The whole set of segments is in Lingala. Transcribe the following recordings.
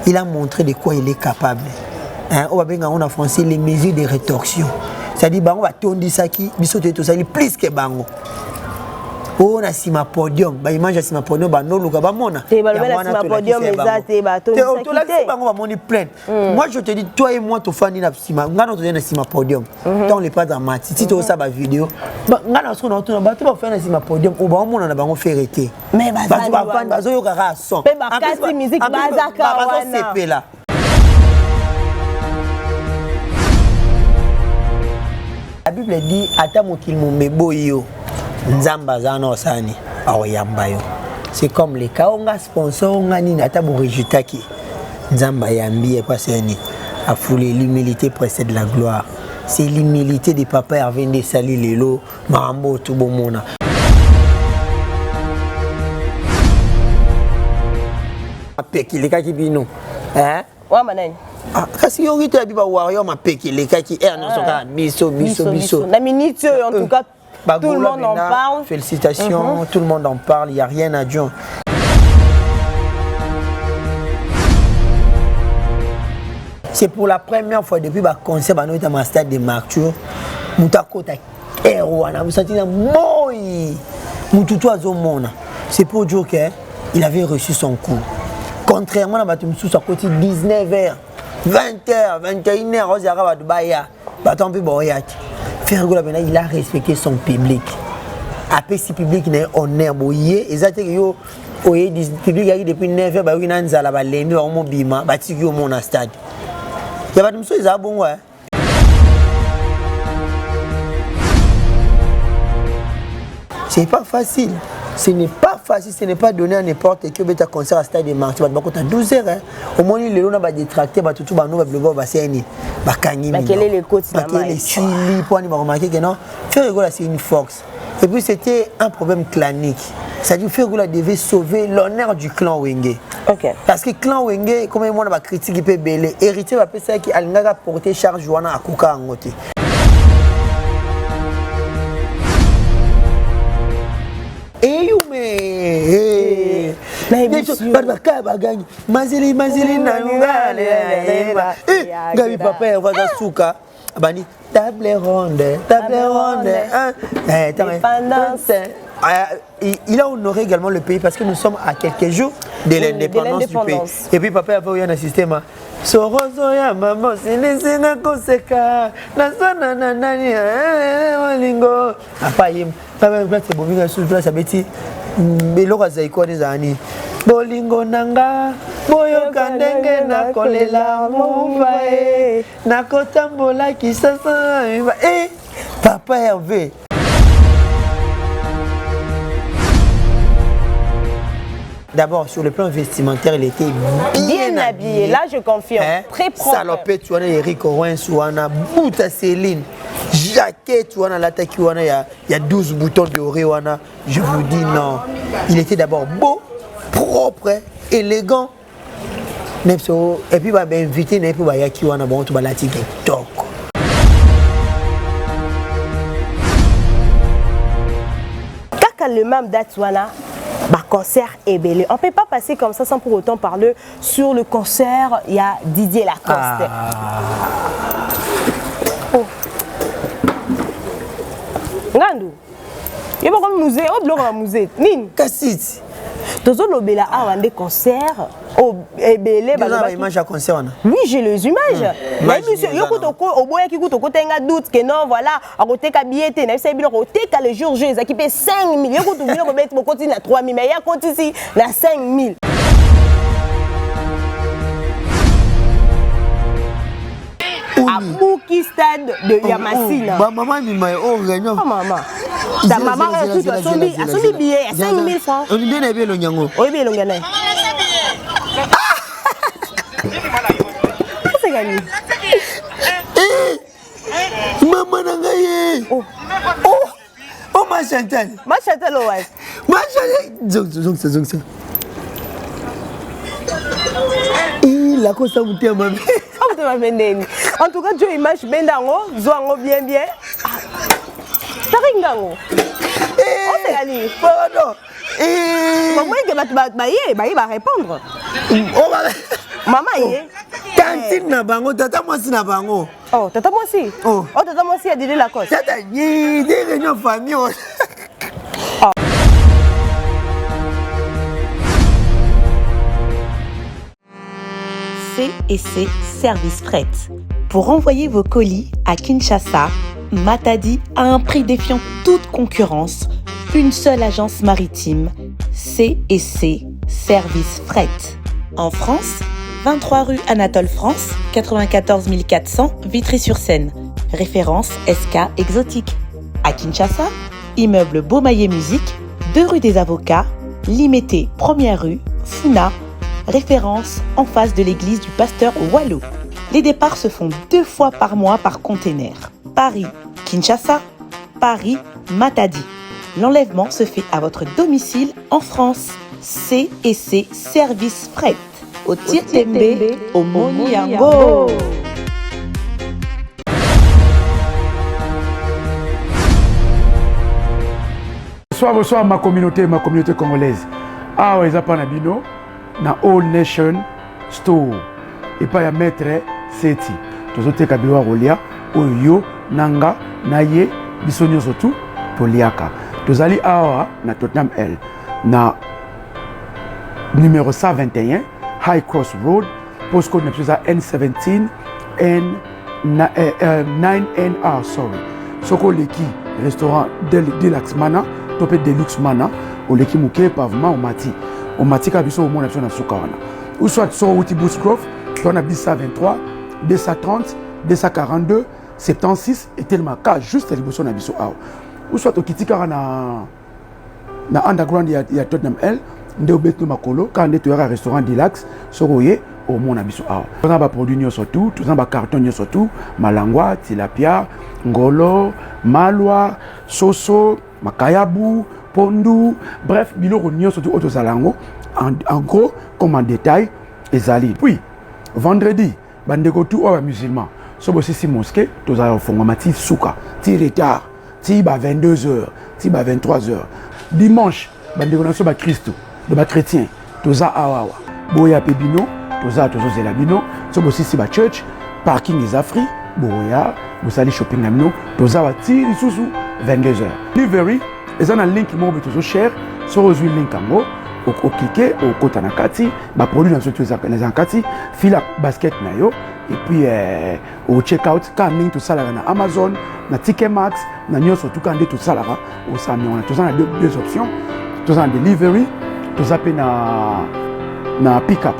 il a montré de quoi il est capable. Hein, on a français les mesures de rétorsion. C'est-à-dire, on va tourner ça qui, tout ça, il plus que bango. On a sima podium, bah image a sima podium, bah non le gars mona. C'est bah le sima podium exact, bah tout ça. Tu l'as dit, bah on va monter plein. Moi je te dis, toi et moi tu fais na sima, on a notre na sima podium. Tant les pas dramatique. Si tu as ça bah vidéo, bah on a notre bah tu vas faire na sima podium, ou bah on a bah on fait arrêter. Mais bah tu vas prendre bah zo kara son. Mais bah kasi musique bah zaka wana. C'est là. La Bible dit ata mokil mo meboyo. Nzamba zana osani aoyamba yo. C'est comme les cas on a sponsor on a ni ata bo résultat qui Nzamba yambi et parce ni a foulé l'humilité précède la gloire. C'est l'humilité des papas Hervé de Sali Lelo Marambo tout bon mona. Peki les cas qui bino. Hein? Ouais manani. Ah, kasi yo ngita biba warrior ma peki les cas qui non soka biso. La minute en tout cas tout le monde en parle. Félicitations, tout le monde en parle, il n'y a rien à dire. C'est pour la première fois depuis le concert, nous sommes dans stade de Martyr. Nous avons héros, nous sommes c'est pour dire qu'il avait reçu son coup. Contrairement à Batumsou, à côté 19h, 20h, 21h, il a respecté son public. Après, si le public est honnête, exactement, le public a depuis 9h, il y a un stade. Il y a pas de monsieur, il y a bon, ouais. C'est pas facile. Ce n'est pas facile, ce n'est pas donné à n'importe qui un concert à stade de Martyr. Tu as 12 heures. Au moins, les gens ont détracté, tout le monde va se quel est le côté de suivi pour remarquer que non, faire rigoler, c'est une force. Et puis, c'était un problème clanique. C'est-à-dire que faire rigoler devait sauver l'honneur du clan Wenge. Okay. Parce que le clan Wenge, comme moi, on a critiqué, il peut belé. Héritier va penser qu'il a porté charge à Kouka en côté. Gabi papa va souka bani table ronde il a honoré également le pays parce que nous sommes à quelques jours de l'indépendance du pays. Et puis papa avait eu un système Sorozo ya maman sinisina koseka nasana nani lingo apayim papa c'est bon vinga sur place abeti beloko zaiko nezani bolingo nanga boyo kandenge na kolela muvae na kotambola kisasa papa Hervé. D'abord, sur le plan vestimentaire, il était bien habillé. Là, je confirme. Hein? Très propre. Salopette, tu vois, Eric Owen, Bouta Céline, jaquette, tu vois, il y a 12 boutons dorés. Je vous dis non. Il était d'abord beau, propre, élégant. Et puis, il va inviter, il va y avoir TikTok. Quand le même d'Atuana, concert est belé. On ne peut pas passer comme ça sans pour autant parler sur le concert. Il y a Didier Lacoste. Oh. Ngandou. Il y a pas comme musée, au bloc à musée. Nin. Kassit. Tozo lobela a des concerts au belé. Image à concert. Oui, j'ai les images. Mais monsieur, au bout qui coûte au côté un doute que non, voilà, à côté billet, n'a pas bien côté le jour J, ça qui paye 5 000. Il y a côté bien mettre mon continue à 3 000, mais il y a côté ici à 5 000. À Bouki Stade de Yamasina. Maman, réunion. Oh maman. Ta maman a tout à son billet à 5 000 francs. On est bien le nyango. Oui, bien le gagné. C'est gagné. Maman n'a gagné. Oh ma Chantal. Ma Chantal, ouais. Ma Chantal. Zong. Il a quoi ça vous tient, maman? En tout cas, tu imagines bien dango, zoango bien. Taringango. Oh, c'est allé. Pardon. Comment est-ce que tu vas répondre? Maman yé. Tantine na bango, tata moi si na bango. Oh, tata moi si. Oh, tata moi si a dit la cause. Tata ni des réunions famille. C&C Service Fret. Pour envoyer vos colis à Kinshasa, Matadi a un prix défiant toute concurrence. Une seule agence maritime, C&C Service Fret. En France, 23 rue Anatole France, 94 400 Vitry-sur-Seine. Référence SK Exotique. À Kinshasa, immeuble Beaumaillé Musique, 2 rue des Avocats, Limité, 1er rue, Funa. Référence en face de l'église du pasteur Wallo. Les départs se font 2 fois par mois par container. Paris, Kinshasa, Paris, Matadi. L'enlèvement se fait à votre domicile en France. C&C Service Fret. Au Tirtembe, au Moniango. Bonsoir ma communauté congolaise. Ah ouais, ça pas na bino. Na All Nation Store et pas ya maître seti tozote kabilo rolia oyo nanga naye bisonyo surtout poliaka tozali awa na Tottenham L na numéro 121 High Cross Road postcode na N17 9NR sorry soko leki restaurant Deluxe Mana topé Deluxe Mana oleki muke pavement au matika biso au monde na soukawana ou soit sur outil Boost Grove on a 123 230 242 76 et tellement cas juste à l'émotion na biso ou soit au kitika na underground ya Tottenham L nde obeto makolo quand on est au restaurant Deluxe soroye au monde na biso on a ba produit surtout tout ça ba carton surtout malangwa tilapia ngolo malwa soso makayabu pondu, bref, biloko nyonso surtout autosalango en gros comme en détail ezali. Puis vendredi, bandeko tout oba musulman. So bosi si mosquée, tozala fongoma ti souka, ti retard, ti ba 22h, ti ba 23h. Dimanche, bandeko na so ba Christo, de ba chrétien, toza awawa. Boya pe bino, toza zela bino, so bosi si ba church, parking is free, boya, bosali shopping na bino, toza wa ti lisusu 22h. Delivery et ça, un link qui m'a toujours cher. Sur le link en haut, au cliquer, au côté de Nakati, ma produit dans les Ankati, fil à basket nayo, et puis au checkout, quand link tout ça là na Amazon, na Ticketmax, na Nyo surtout quand tout ça là, au Sami, on a tout ça deux options, tout ça en delivery, tout ça na pick-up.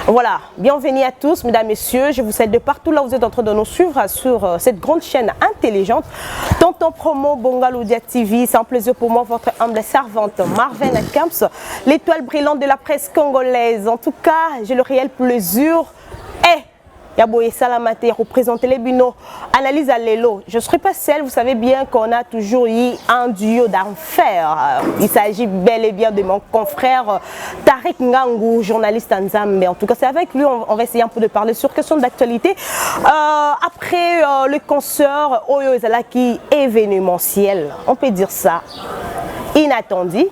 Voilà, bienvenue à tous, mesdames, messieurs. Je vous salue de partout là où vous êtes en train de nous suivre sur cette grande chaîne intelligente. Tonton Promo Bongalodia TV, c'est un plaisir pour moi, votre humble servante Marvin Camps, l'étoile brillante de la presse congolaise. En tout cas, j'ai le réel plaisir. Yaboye Salamate, représenter les binos, analyse à l'élo. Je ne serai pas seule, vous savez bien qu'on a toujours eu un duo d'enfer. Il s'agit bel et bien de mon confrère Tariq Ngangou, journaliste en Zambie. En tout cas, c'est avec lui, on va essayer un peu de parler sur question d'actualité. Après le concert Oyo Ezalaki événementiel, on peut dire ça, inattendu,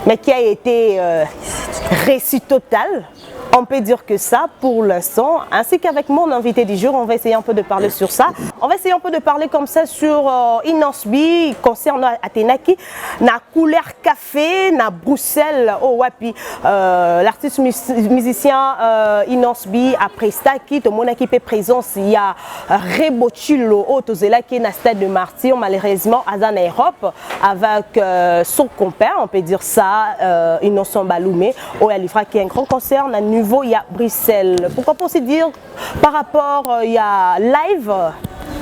mais qui a été réussite totale. On peut dire que ça pour l'instant, ainsi qu'avec mon invité du jour, on va essayer un peu de parler sur ça. On va essayer un peu de parler comme ça sur Inosbi, concernant Athénaki, na couleur café, na Bruxelles, oh wapi, l'artiste musicien Inosbi, après Staki, tout le monde qui est présence, il y a Rebochilo, Otozela qui est na stade de Martyr, malheureusement, à en Europe, avec son compère, on peut dire ça, Innocent Baloumé, où il y a qui est un grand concert, il y a Bruxelles. Pourquoi pas aussi dire par rapport, il y a live,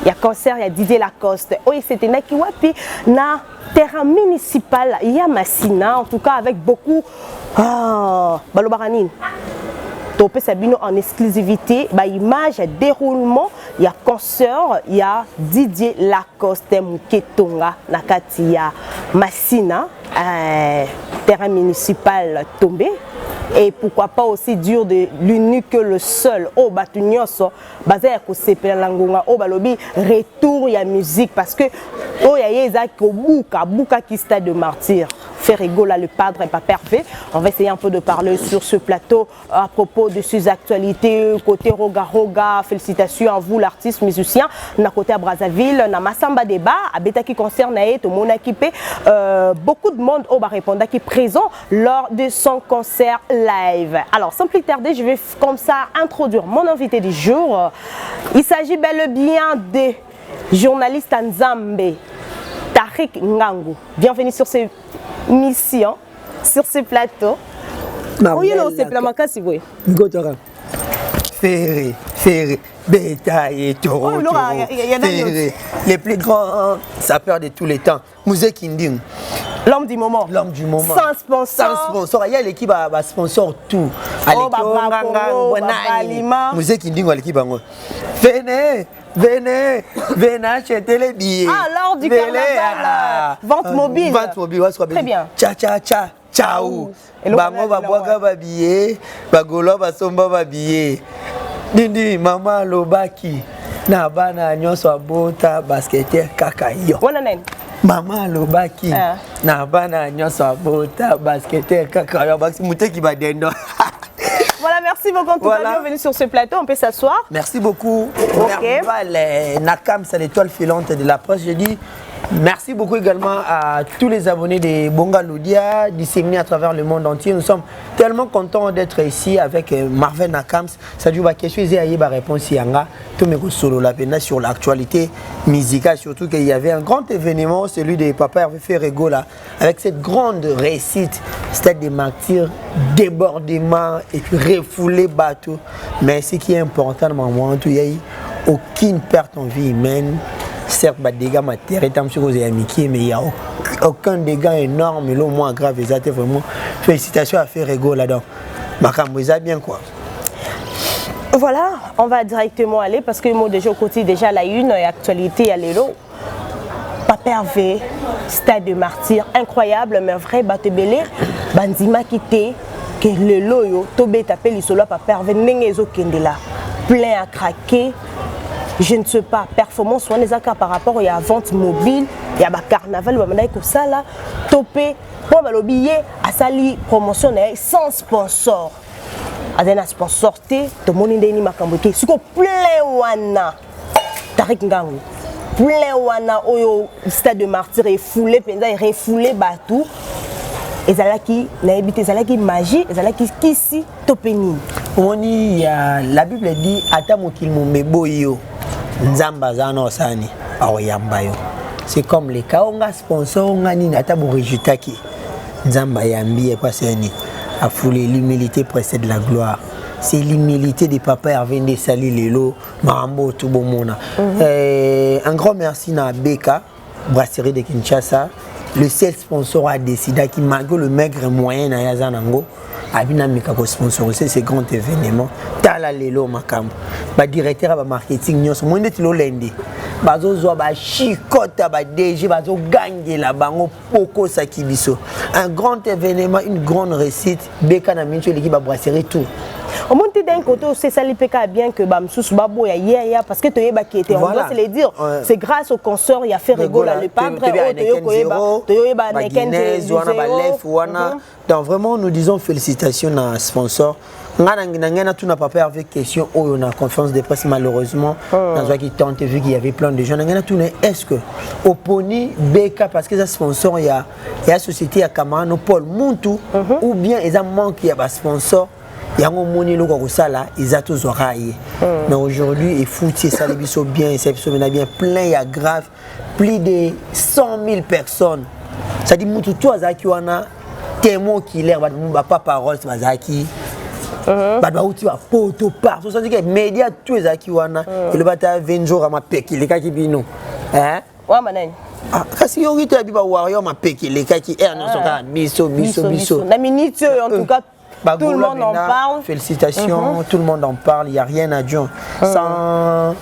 il y a concert, il y a Didier Lacoste. Oui, c'était Nakiwapi, na terrain municipal, il y a Massina, en tout cas avec beaucoup Balobaranine. Topé Sabino en exclusivité, image, déroulement, il y a concert, il y a Didier Lacoste, Muketonga, Nakatia, Massina, terrain municipal tombé. Et pourquoi pas aussi dire de l'unique que le seul au Batunyoso basé à Kosepela Langonga au Balobi retour il y a musique parce que oh ya yeza ko buka qui stade de martyr Ferregola, le padre et Papa Hervé. On va essayer un peu de parler sur ce plateau à propos de ces actualités côté Roga Roga. Félicitations à vous l'artiste musicien. Na côté à Brazzaville, na Massamba débat, à Beta qui concerne tout le monde équipé. Beaucoup de monde au bas répondant qui est présent lors de son concert live. Alors sans plus tarder, je vais comme ça introduire mon invité du jour. Il s'agit bel et bien de journaliste Nzambe, Tariq Ngangu. Bienvenue sur ces missions, sur ce plateau. Oui, non, c'est la maca si vous voulez. Ferré, bétail, taureau, les plus grands sapeurs de tous les temps. Mouzé Kinding. L'homme du moment. L'homme du moment. Sans sponsor. Sans sponsor. Il y a l'équipe à sponsor tout. Mouzé Kinding ou l'équipe à moi. Venez acheter les billets. Ah, lors du carnaval. Vente mobile. Vente mobile. Très bien. Ciao. Bango babwaka babillet, bagolo basomba babillet. Dindi mama lobaki na bana nyonso abota basketeur kaka yo. Wana nani? Mama lobaki na bana nyonso abota basketeur kaka yo. Basi muteki badendo. Voilà, merci beaucoup. En tout cas, bienvenue sur ce plateau. On peut s'asseoir. Merci beaucoup. Okay. Nakam, c'est l'étoile filante de la presse. Je dis merci beaucoup également à tous les abonnés de Bonga Loudia, disséminés à travers le monde entier. Nous sommes tellement contents d'être ici avec Marvin Nakams. Ça dit, question, il y a une réponse solo la peine sur l'actualité musicale, surtout qu'il y avait un grand événement, celui de Papa Hervé Ferregola, avec cette grande réussite, stade des martyrs, débordement et puis refoulé bateau. Mais ce qui est important, il n'y a eu aucune perte en vie humaine. Certes, des dégâts matériels, mais il n'y a aucun dégât énorme, le moins grave. Vraiment, félicitations à Ferrego là-dedans. Bien quoi. Voilà, on va directement aller parce que moi déjà au côté déjà la une et actualité à l'élo. Papa Hervé, stade de martyr, incroyable, mais vrai, Batebele, Bandima quitté, que le loyo, Tobé tapé l'isolo, Papa Hervé, Nengezo Kendela, plein à craquer. Je ne sais pas, performance, on est à par rapport à la vente mobile, il y a un carnaval, il y a ça là, topé, pour le billet, à sali promotion sans sponsor. À un sponsor, tout le monde est makamboké. C'est plein wana, Tariq Ngangu, plein wana au stade de martyr et foulé, refoulé batou. Et ça là qui n'habite, ça là qui magie, et ça là qui ici topeni. On y a la Bible dit atamokil mumeboyo. Nzamba zano sani aoyambayo. C'est comme les cas on a sponsor on a ni natabu résultat qui Nzamba yambi et pas seni a foulé l'humilité précède la gloire. C'est l'humilité des papas Hervé de Sali Lelo Marambo tout bon mona. Un grand merci à Beka brasserie de Kinshasa. Le seul sponsor a décidé qui malgré le maigre moyen à Yazanango Abina Mikako sponsoriser ces grands événements. Tala Lelo Makam. Ba directeur ba marketing nyos mo ndeti lo lendi. Bazo zo ba chikota ba DG bazo gagner la bango poko sakibiso. Un grand événement, une grande réussite. Beka na mincho l'équipe ba brasserie tout. Au monde d'un côté, c'est ça l'IPK bien que Bamsous Babo ya parce que tu es qui était. On doit se le dire. C'est grâce au concert il a fait rigoler le padre. Donc vraiment nous disons félicitations à sponsor. Ngana tout n'a pas fait avec question où on a conférence de presse malheureusement dans ce qui tente vu qu'il y avait plein de gens. Ngana tout est-ce que au Pony BK parce que ça sponsor il y a société à Kamano Paul Muntu ou bien ils ont manqué il y a sponsor. Il y a un moment où ils ont tous raillé. Mais aujourd'hui, il faut que ça soit bien, ça soit bien plein, il y a grave, plus de 100 000 personnes. Ça dit que tout le monde témoin qui l'air, pas parole, c'est Zaki. Ça dit que les médias, tous les Zaki, ils le battent 20 jours à ma péki, les cas qui bino. Hein? Ouais, manan. Si on dit que tu as warrior, ma péki, les cas qui sont biso. La minute, en tout cas. Tout le monde en parle. Félicitations, tout le monde en parle, il n'y a rien à dire. Sans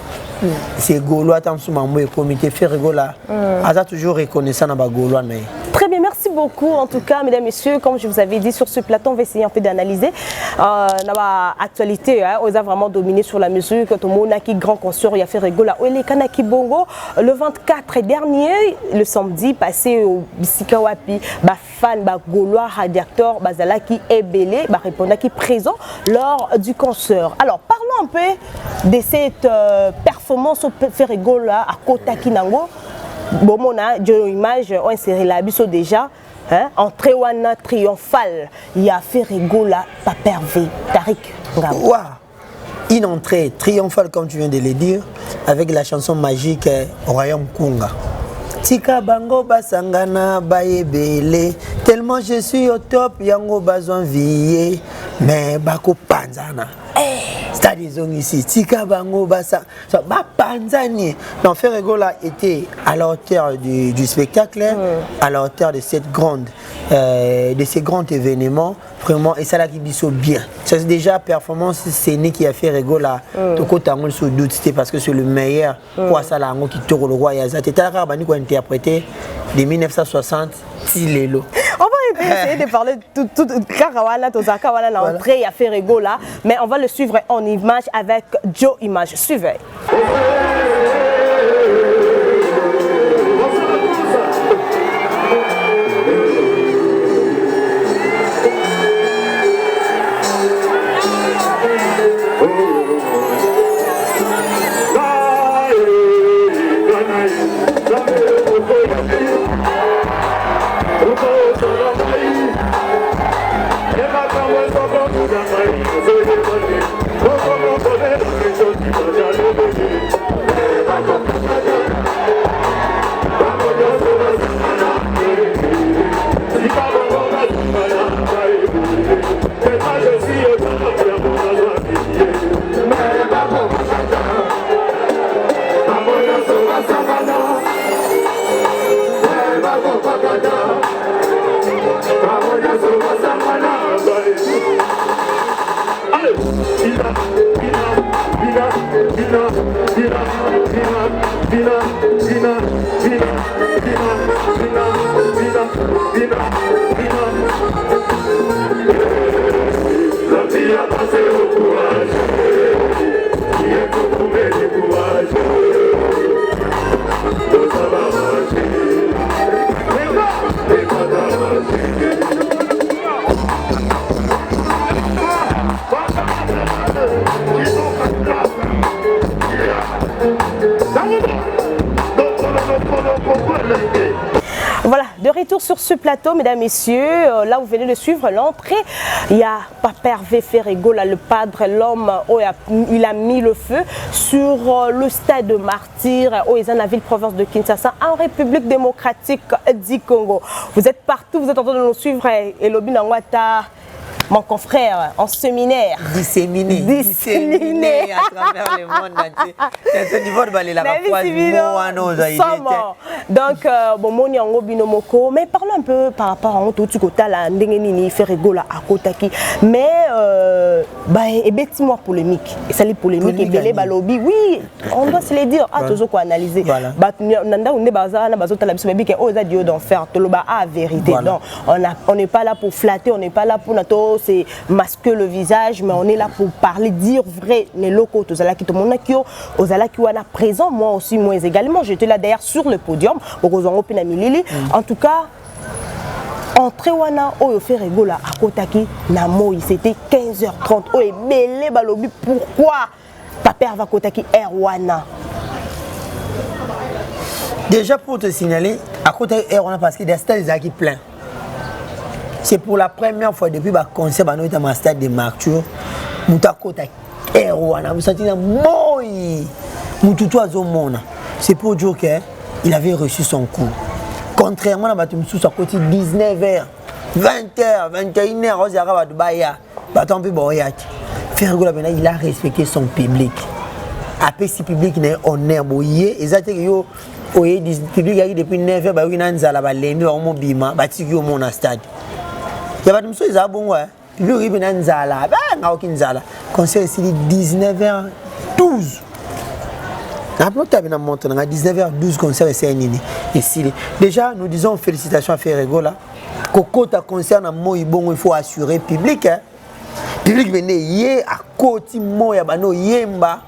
ces Gaulois, tant que le comité fait rigoler, ils ont toujours reconnaissant dans les Gaulois. Très bien, merci beaucoup. beaucoup en tout cas, mesdames et messieurs. Comme je vous avais dit sur ce plateau, on va essayer un peu d'analyser l'actualité. On a vraiment dominé sur la musique. Tout le monde a qui grand concert, il a fait rigoler. Les Kanaki Bongo, le 24 dernier, le samedi passé au Bisikawapi, fan, Gaulois, radiateur, Bazalaki et Belé, répondant qui présent lors du concert. Alors parlons un peu de cette performance au Ferrigola à Kotaki Nango. Bon, on a une image, on inséré la biso déjà. Entrée wana triomphale, il y a Ferrigola, Papervé, Tariq Ngabo. Wow. Une entrée triomphale, comme tu viens de le dire, avec la chanson magique Royaume Kunga. Tika bango basangana baebele, tellement je suis au top, yango bazon vie, mais bako panzana. C'est-à-dire ici, Tika bango basa, panzani. Donc Ferrigola était à la hauteur du spectacle, à la hauteur de ces grands événements, vraiment, et ça l'a qui biso bien. C'est déjà performance scénique qui a fait Ferrigola. Toko tango sous doute, c'était parce que c'est le meilleur. Quoi ça là, qui tourne le roi Yazat. Et t'as la interprété de 1960 Tilelo. On va essayer de parler tout Karawana, Tozakawana, l'entrée à Ferrigola, mais on va le suivre en image avec Joe Image. Suivez. Voilà, de retour sur ce plateau, mesdames, messieurs, là vous venez de suivre l'entrée. Il y a Papervé Ferrigola, le padre, l'homme, il a mis le feu sur le stade de Martyr, dans la ville-province de Kinshasa, en République démocratique du Congo. Vous êtes partout, vous êtes en train de nous suivre, Elobi Nangwata. Mon confrère en séminaire. Disséminé à travers le monde entier. C'est un niveau de balai la donc, bon, mon yango binomoko. Mais parlons un peu par rapport à tout ce côté là, Ndengenini, Ferrigola, à Kotaki. Mais, et bêtiment polémique. Et ça, les polémiques, et belé balobi. Oui, on doit se les dire. Ah, toujours quoi analyser. Voilà. Nanda, on est bazar, bazota la biso, que oh, ça Dieu d'en faire. Toloba a vérité. Non, on n'est pas là pour flatter, on n'est pas là pour nato. C'est masquer le visage, mais on est là pour parler, dire vrai. Les locaux, aux alaki, tout le monde qui aux alaki wana présent, moi aussi, moi également. J'étais là d'ailleurs sur le podium. En tout cas, entrée wana oyo Ferrigola à Kotaki na moi, c'était 15h30. Oye belé balobi, pourquoi Paper va Kotaki Erwana? Déjà pour te signaler, à Kotaki Erwana parce qu'il y a des stades qui plein. C'est pour la première fois depuis le concert dans le stade de Martyr. C'est pour dire qu'il avait reçu son coup. Contrairement à à côté 19h, 20h, 21h, Ferrigola il a respecté son public. Après si public n'est honneur, le public a depuis 9h, il a un stade. Il y a des choses qui sont bonnes. Il y a des choses qui sont conseil c'est 19h12. À 19h12, concert est ici. Déjà, nous disons félicitations à Ferrigola kokota concert na moi bon il faut assurer public hein. Public vene yé à côté moya bano yemba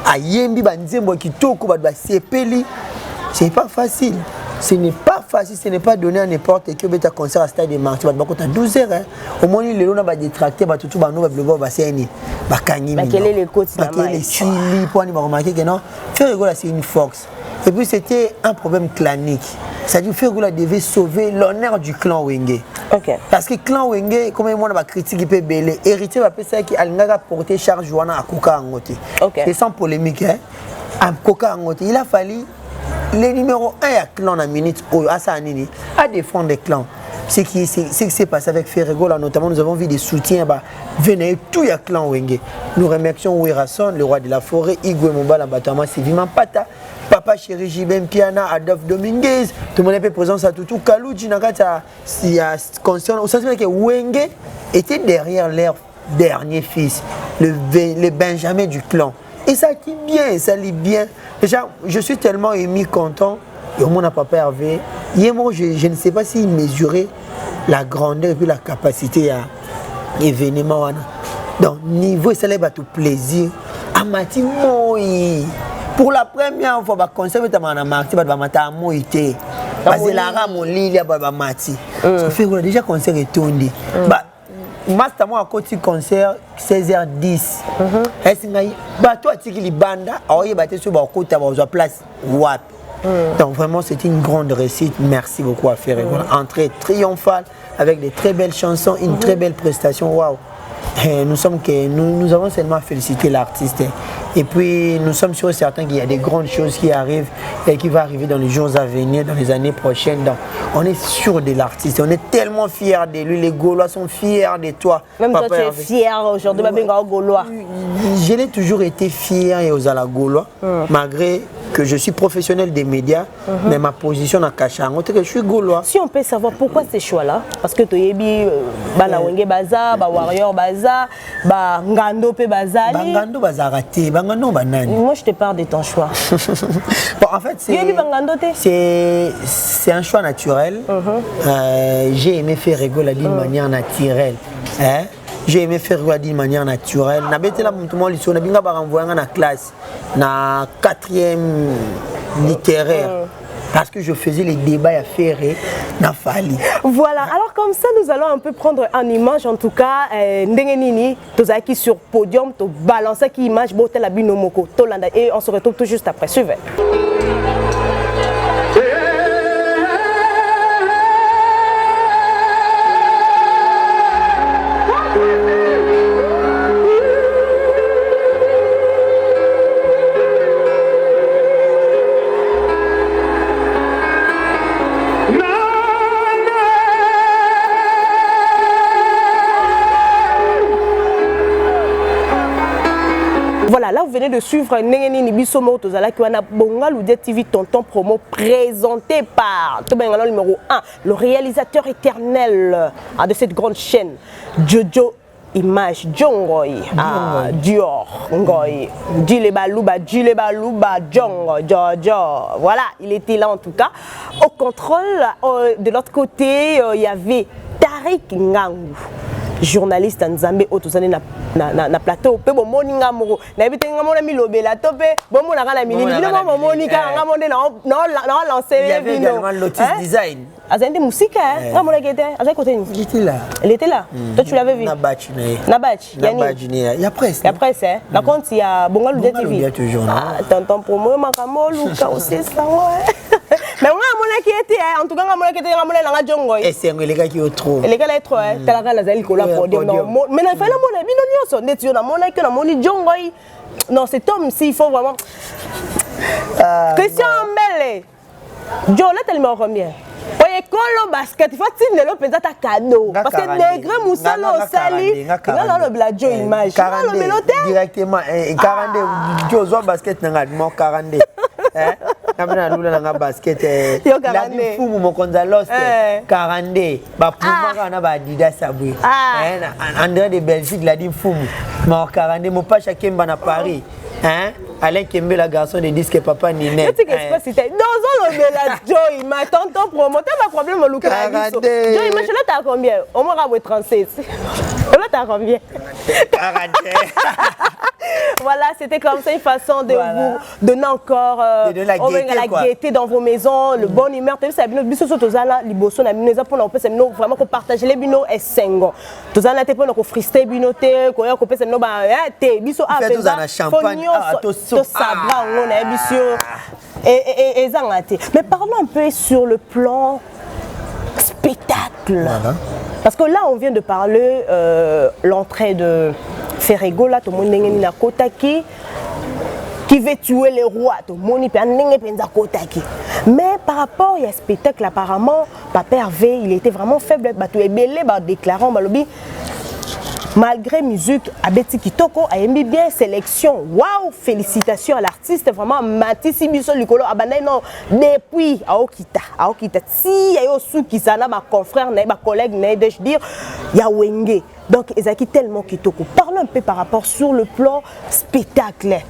a yembi banzembo kitoko ba sepeli. C'est pas facile. Ce n'est pas facile, ce n'est pas donné à n'importe qui beta concert à stade de marché ba kota 12 heures hein. Au moins les lona ba détracter ba tutu ba no ba blobo ba seni ba kanyi ba quel est le côté ba quel est chili pour ni ba remarquer que non faire rigoler c'est une force. Et puis c'était un problème clanique. C'est-à-dire Fergoula devait sauver l'honneur du clan Wenge. Okay. Parce que clan Wenge, comme moi on va critiquer peut belé, héritier va penser qu'il a porté charge wana à Koka Angote. Okay. C'est sans polémique hein. À Koka Angote, il a fallu les numéro 1 à clan à minute à Sanini à défendre les clans. Ce qui s'est passé avec Fergoula notamment, nous avons vu des soutiens venez tout à clan Wenge. Nous remercions Werason, le roi de la forêt, Igwe Mobala Batama, Sivima Pata. Papa chéri Jibem Piana, Adolphe Dominguez, tout le monde est présent à tout Kalouji Nakata, il y a conscient au sens que Wenge était derrière leur dernier fils, le Benjamin du clan. Et ça qui bien, ça lit bien. Déjà, je suis tellement ému, content. Et au moins, papa Hervé, je ne sais pas s'il mesurait la grandeur et puis la capacité à l'événement. Donc, niveau, ça lève à tout plaisir. Amati Moï. Pour la première fois, je conserve ta marque, je vais moïté. Parce que la rame au lit, je vais mati. Ça fait déjà concert est tourné. Master moi à côté concert 16h10. Est-ce que toi tu qui banda, oye battu sur ba côté ba place what. Donc vraiment c'est une grande réussite. Merci beaucoup à faire. Entrée triomphale avec des très belles chansons, une très belle prestation. Waouh. Nous avons seulement félicité l'artiste et puis nous sommes sûrs et certains qu'il y a des grandes choses qui arrivent et qui vont arriver dans les jours à venir, dans les années prochaines. Donc, on est sûr de l'artiste, on est tellement fiers de lui, les Gaulois sont fiers de toi. Même Papa, toi tu es fier aujourd'hui, Gaulois. Je l'ai toujours été fier et aux ala Gaulois, malgré que je suis professionnel des médias, mais ma position n'a caché que je suis Gaulois. Si on peut savoir pourquoi ces choix-là, parce que tu es Wenge Baza, Warrior Baza, Ngando Pe Bazali. Ngando Baza raté, Ngando Banani. Moi je te parle de ton choix. Bon, en fait, c'est un choix naturel. J'ai aimé faire rigoler d'une manière naturelle. Hein? J'ai aimé faire rigoler d'une manière naturelle. N'abêtez là pour tout le monde, on a bien renvoyé dans la classe, na 4e littéraire. Parce que je faisais les débats à faire na Fali. Voilà, alors comme ça nous allons un peu prendre en image en tout cas Ndengenini, qui sur podium, to balancer qui image botel abinomoko, Tolanda et on se retrouve tout juste après. Suivez. Voilà, là vous venez de suivre Nengeni Nibisomo Tozala qui wana Bonga Loudia TV Tonton Promo présenté par Tobengalo numéro 1, le réalisateur éternel de cette grande chaîne, Jojo Image Djongoy, Dior Ngoy, Djilebalouba, Djongo, Jojo. Voilà, il était là en tout cas. Au contrôle, de l'autre côté, il y avait Tariq Ngangou. Journaliste Nzambe otozane na plateau pe bo moninga moko na bitenga mona milobela to pe bo mona kana milini bino mo monika nga monde na lancer il y avait également Lotus Design azende musique nga mona kete azai côté ni elle était là toi tu l'avais vu na batch yani il y a presse la compte il y a Bonga Loudia TV tonton promo makamo luka aussi ça mais on a mon qui était en tout cas on a qui était on a Djongo et c'est les gars qui ont trop les gars là trop tala la zali ko la podium mais il fallait mon abi non nyonso net yo na mona que na moni Djongo non cet homme s'il faut vraiment Christian Mbele Jo là tellement combien oye kolo basket il faut tindre le penza ta cadeau parce que nègre musalo sali ngala le blajo image ngala le melote directement 42 Jo zo basket nanga mo 42 hein kamena lula nanga basket la di fumu mokonza lost 42 ba puma na ba Adidas sabwe André de Belgique la di fumu mo 42 mo pas chacun na Paris hein Alain Kembe, la garçon de disque papa Ninette. Tu sais qu'est-ce que c'était? Dans un la Joy, ma tante promoteur, ma problème au Lucas. Joy, ma chérie, t'as combien? Au moins, 36. Là, t'as combien? Voilà, c'était comme ça une façon de vous donner encore la gaieté dans vos maisons, le bon humeur. Tu sais, biso so tozala liboso na bino pour nous vraiment qu'on partage les bino et sengo. Tozala te pour nous frister bino te, ko ya ko pesa no ba te biso a fait tozana champagne to sabra on a biso et zangate. Mais parlons un peu sur le plan spectacle. Voilà. Parce que là, on vient de parler l'entrée de Ferrego, là, tout le monde est na Kotaki, qui veut tuer les rois, tout le monde est na Kotaki. Mais par rapport à ce spectacle, apparemment, Papa Hervé, il était vraiment faible. Tout est belé, déclarant, malgré musique, Abeti Kitoko a aimé bien sélection. Waouh, félicitations à l'artiste, vraiment Matisse Biso Lucolo Abandé non depuis Aokita. Si il y a sous qui ça ma confrère, ma collègue, je dire, il y a Wenge. Donc Ezaki tellement Kitoko. Parlons un peu par rapport sur le plan spectacle.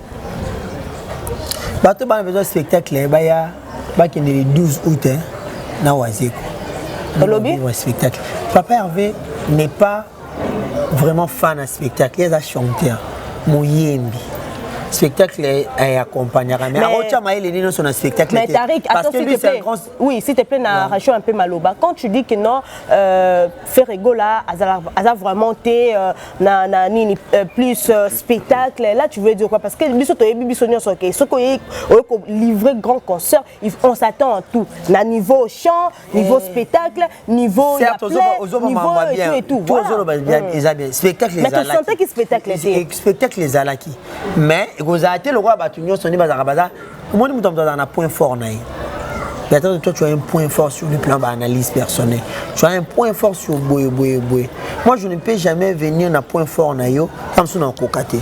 Bato ba besoin spectacle ba ya ba qui le 12 août na Wazeko. Au lobby spectacle. Papa Hervé n'est pas vraiment fan de spectacle, il y a des chanteurs, Mouyembi. Spectacle est accompagné. Mais son spectacle. Mais Tariq, parce que lui, c'est un grand... Oui, s'il te plaît, narration un peu maloba. Quand tu dis que non, Ferrego là, a vraiment été plus spectacle, là tu veux dire quoi? Parce que livrer grand concert, on s'attend à tout. Niveau chant, niveau spectacle, niveau niveau et tout. Spectacle les mais tu sentais que spectacle était? Spectacle les alaki. Mais vous avez le roi Batunio Soni Bazarabaza. Moi, nous sommes dans un point fort. Toi, tu as un point fort sur le plan d'analyse personnelle. Tu as un point fort sur Boye. Moi, je ne peux jamais venir dans un point fort comme si on a cocaté.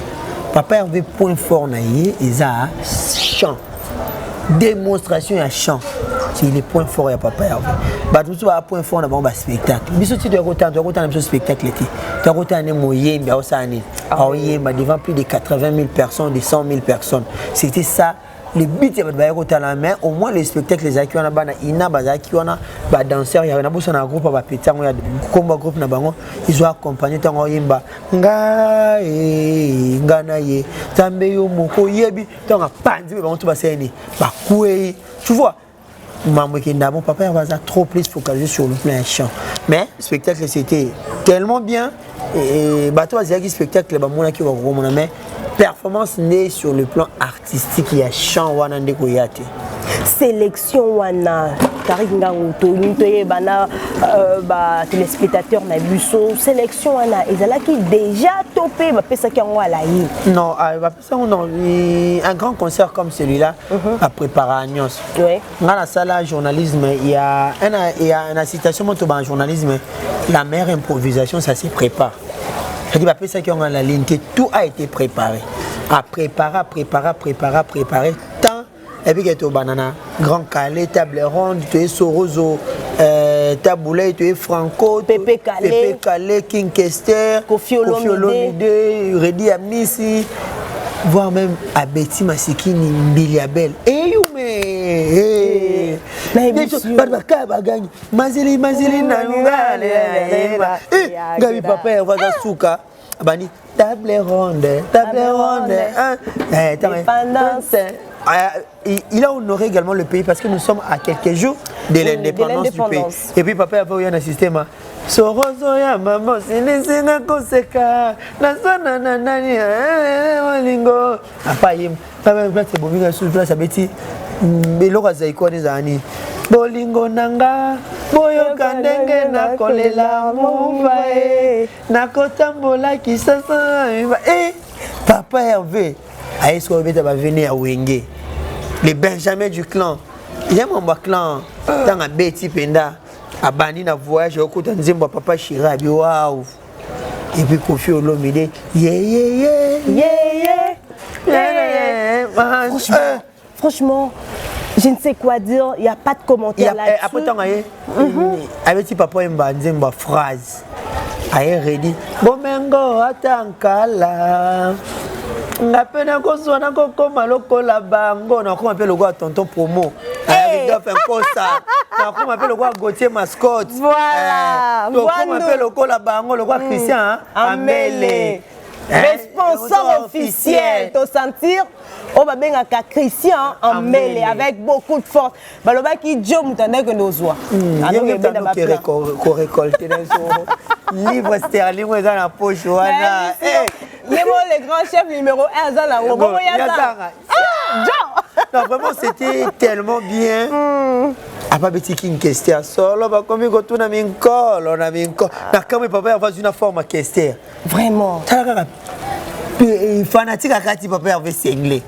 Papa avait point fort et ça chant. Démonstration à chant. C'est les points forts à Papa Hervé. Bah tout ça point fort dans le spectacle. Mais si tu dois retarder un spectacle tu dois retarder moyen devant plus de 80 000 personnes, de 100 000 personnes. C'était ça le but c'est de la main au moins les spectacles les acquis on a bana ina bazaki on a danseurs il y a na bossa na groupe ba pétan il y a combat groupe na bango ils ont accompagné tango yimba nga ngana ye tambe yo moko yebi tango pandi ba on ba seni ba koué tu vois maman qui n'a bon papa va trop plus focalisé sur le plan chant mais le spectacle c'était tellement bien et bateau asiaki spectacle ba mona ki wa romona mais performance née sur le plan artistique il y a chant wana ndeko yate sélection wana Tariq Nganguto ntoye bana ba téléspectateurs na buso sélection wana ezalaki déjà topé ba pesa ki ngo ala yi non ba pesa non un grand concert comme celui-là à préparer à Nyos oui dans la salle journalisme il y a une citation moto ba journalisme la meilleure improvisation ça se prépare. Je dis pas ça qui ont la ligne que tout a été préparé. À préparer tant et puis que banana grand calais table ronde tu es Sorozo Taboulay tu es Franco Pepe Calais King Kester Kofi Olomide Redi Amisi voire même Abeti Masikini Mbiliabel et Yume Mazili na ngale Gabi papa va dans souka bani table ronde il a honoré également le pays parce que nous sommes à quelques jours de l'indépendance du pays et puis papa avait eu un système Sorozo ya maman sinisinga koseka nasana nani lingo apa yim papa place bominga sur place abeti beloko zaiko nezani bolingo nanga boyoka ndenge nakolela mumbae nakotambola kisasa papa Hervé ayesko obeta ba venir à Wenge les Benjamin du clan j'aime mon clan tanga beti penda abani na voyage okuta nzembo papa Chira bi waouh et puis Kofi Olomide franchement je ne sais quoi dire, il n'y a pas de commentaire là-dessus. Après, avec papa Mbanzemba phrase. Aïe ready. Bomengo atankala. nga pe na kozwa na kokoma lokola bango na kokoma pe lokola tonton promo Victor Fenkosa na kokoma pe lokola Gauthier Mascotte voilà kokoma pe lokola bango lokola Christian Ambele responsable officiel to sentir on va bien à Christian Ambele avec beaucoup de force baloba ki Joe mutanda que nos oies ko récolter livre sterling ou dans la poche wana le grand chef numéro 1 dans la robo non vraiment c'était tellement bien apa beti king question solo ba komi ko tuna min call na kama papa va une forme question vraiment fanatique akati papa avait singlé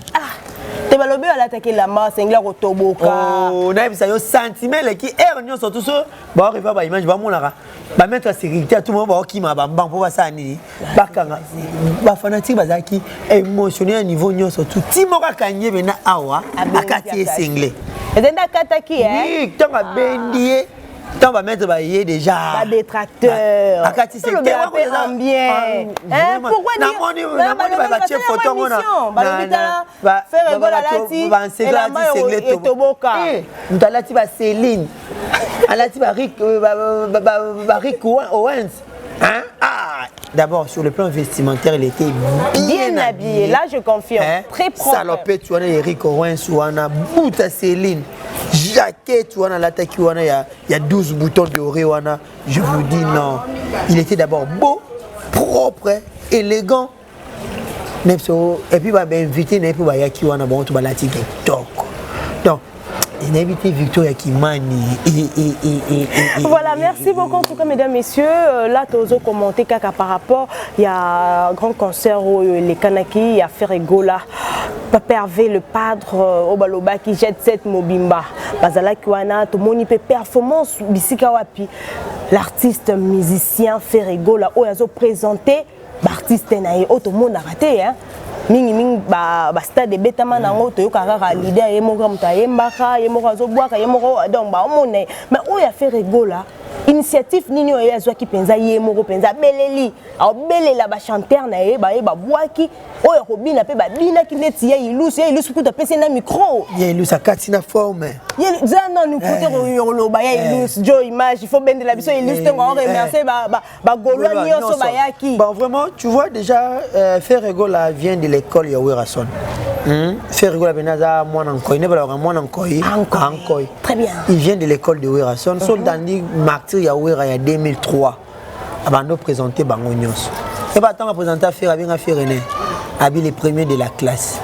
te balobe ala attaquer la masse singlé ko toboka oh na bisa yo sentiment le ki nyo surtout so ba arriver ba image ba monaka ba mettre la sécurité tout le monde ba okima ba mbang po ba sani ba kanga ba fanatique bazaki émotionnel à niveau nyo surtout timo ka kanye bena awa akati singlé ezenda kataki oui tant ba bendie tant va mettre ba yé déjà ba détracteur akati c'est bien pourquoi dire na moni ba chef photo ngona ba faire rigolo alati ba singlé toboka ndalati ba Céline alati ba Rick Owens hein d'abord sur le plan vestimentaire il était bien habillé là je confirme très propre salopette tu vois Eric Owens wana buta Céline jaquette wana l'attaque wana il y a 12 boutons dorés wana je vous dis non il était d'abord beau propre élégant et puis bah invité et puis bah yaki wana bon tout balati TikTok donc il a invité Victoria Kimani voilà merci beaucoup en tout cas mesdames messieurs là tous commenter kaka par rapport il y a un grand concert les Kanaki il y a Ferregola Papa Hervé le padre au baloba qui jette cette mobimba bazala kiwana to moni pe performance bisika wapi l'artiste musicien Ferregola oyazo présenter l'artiste nae auto monde raté hein mingi ba stade betama nango to yokaka leader yemoko mutayembaka yemoko azobwaka yemoko donc ba omone mais oya Ferregola initiative nini oyo azwaki penza yemoko penza beleli abelela ba chanteur na ye ba bwaki oyo kobina pe ba bina ki neti ya ilusu kuta pese na micro ya ilusu akati na forme ya non nous faut yolo ba ya ilusu jo image il faut bendre la biso ilusu ngo remercier ba golo nyonso ba yaki bon vraiment tu vois déjà Ferregola vient de l'école ya Werason Ferregola benaza mwana nkoy ne bala mwana nkoy très bien il vient de l'école de Werason soldandi martyr ya Wera ya 2003 abando présenter bango nyonso et ba tant présenter faire avec Ferrené abi les premiers de la classe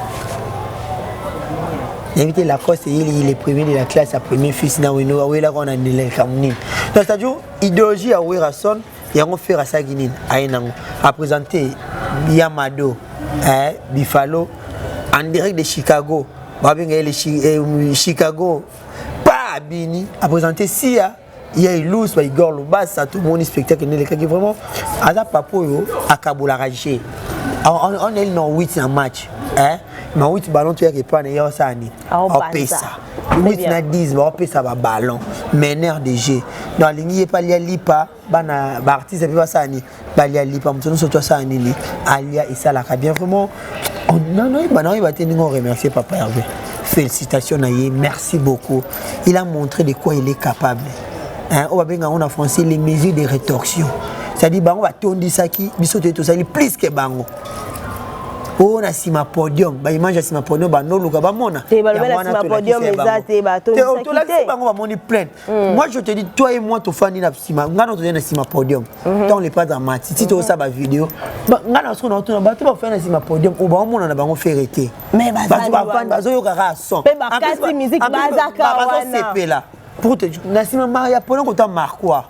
invité la coste il est premier de la classe à premier fils na wino wela kona ndele kamni donc c'est-à-dire idéologie ya Werason ya ngo faire ça guinine ayenango a présenter Yamado Buffalo en direct de Chicago Chicago pas Bini a présenté Sia il y a Ilous by Igor Lubasa tout le monde spectacle ne qui vraiment à papo yo akabola rager on est non 8 en match mais 8 ballons tu es pas ne ça ni on pesa 8 na 10 on pesa ba ballon meneur de jeu dans ligne pas lipa bana ba artiste pe ça ni ba lipa mutono surtout ça ni alia et ça la bien vraiment non il va tenir on remercier papa Hervé félicitations à lui merci beaucoup il a montré de quoi il est capable on va bien on a français les mesures de rétorsion c'est-à-dire bango va tondi saki biso to ça plus que bango on a sima podium ba image sima podium ba no luka ba mona te ba sima podium ezate ba tondi saki te bango ba moni plein moi je te dis toi et moi to fani na sima ngana to na sima podium donc les pas dramatique si to ça ba vidéo ba ngana so na to ba to ba faire na sima podium o ba mona na bango ferreté mais ba fan ba zo yo kaka son pe ba kasi musique bazaka wana pour te na sima Maria pendant qu'on t'a marqué quoi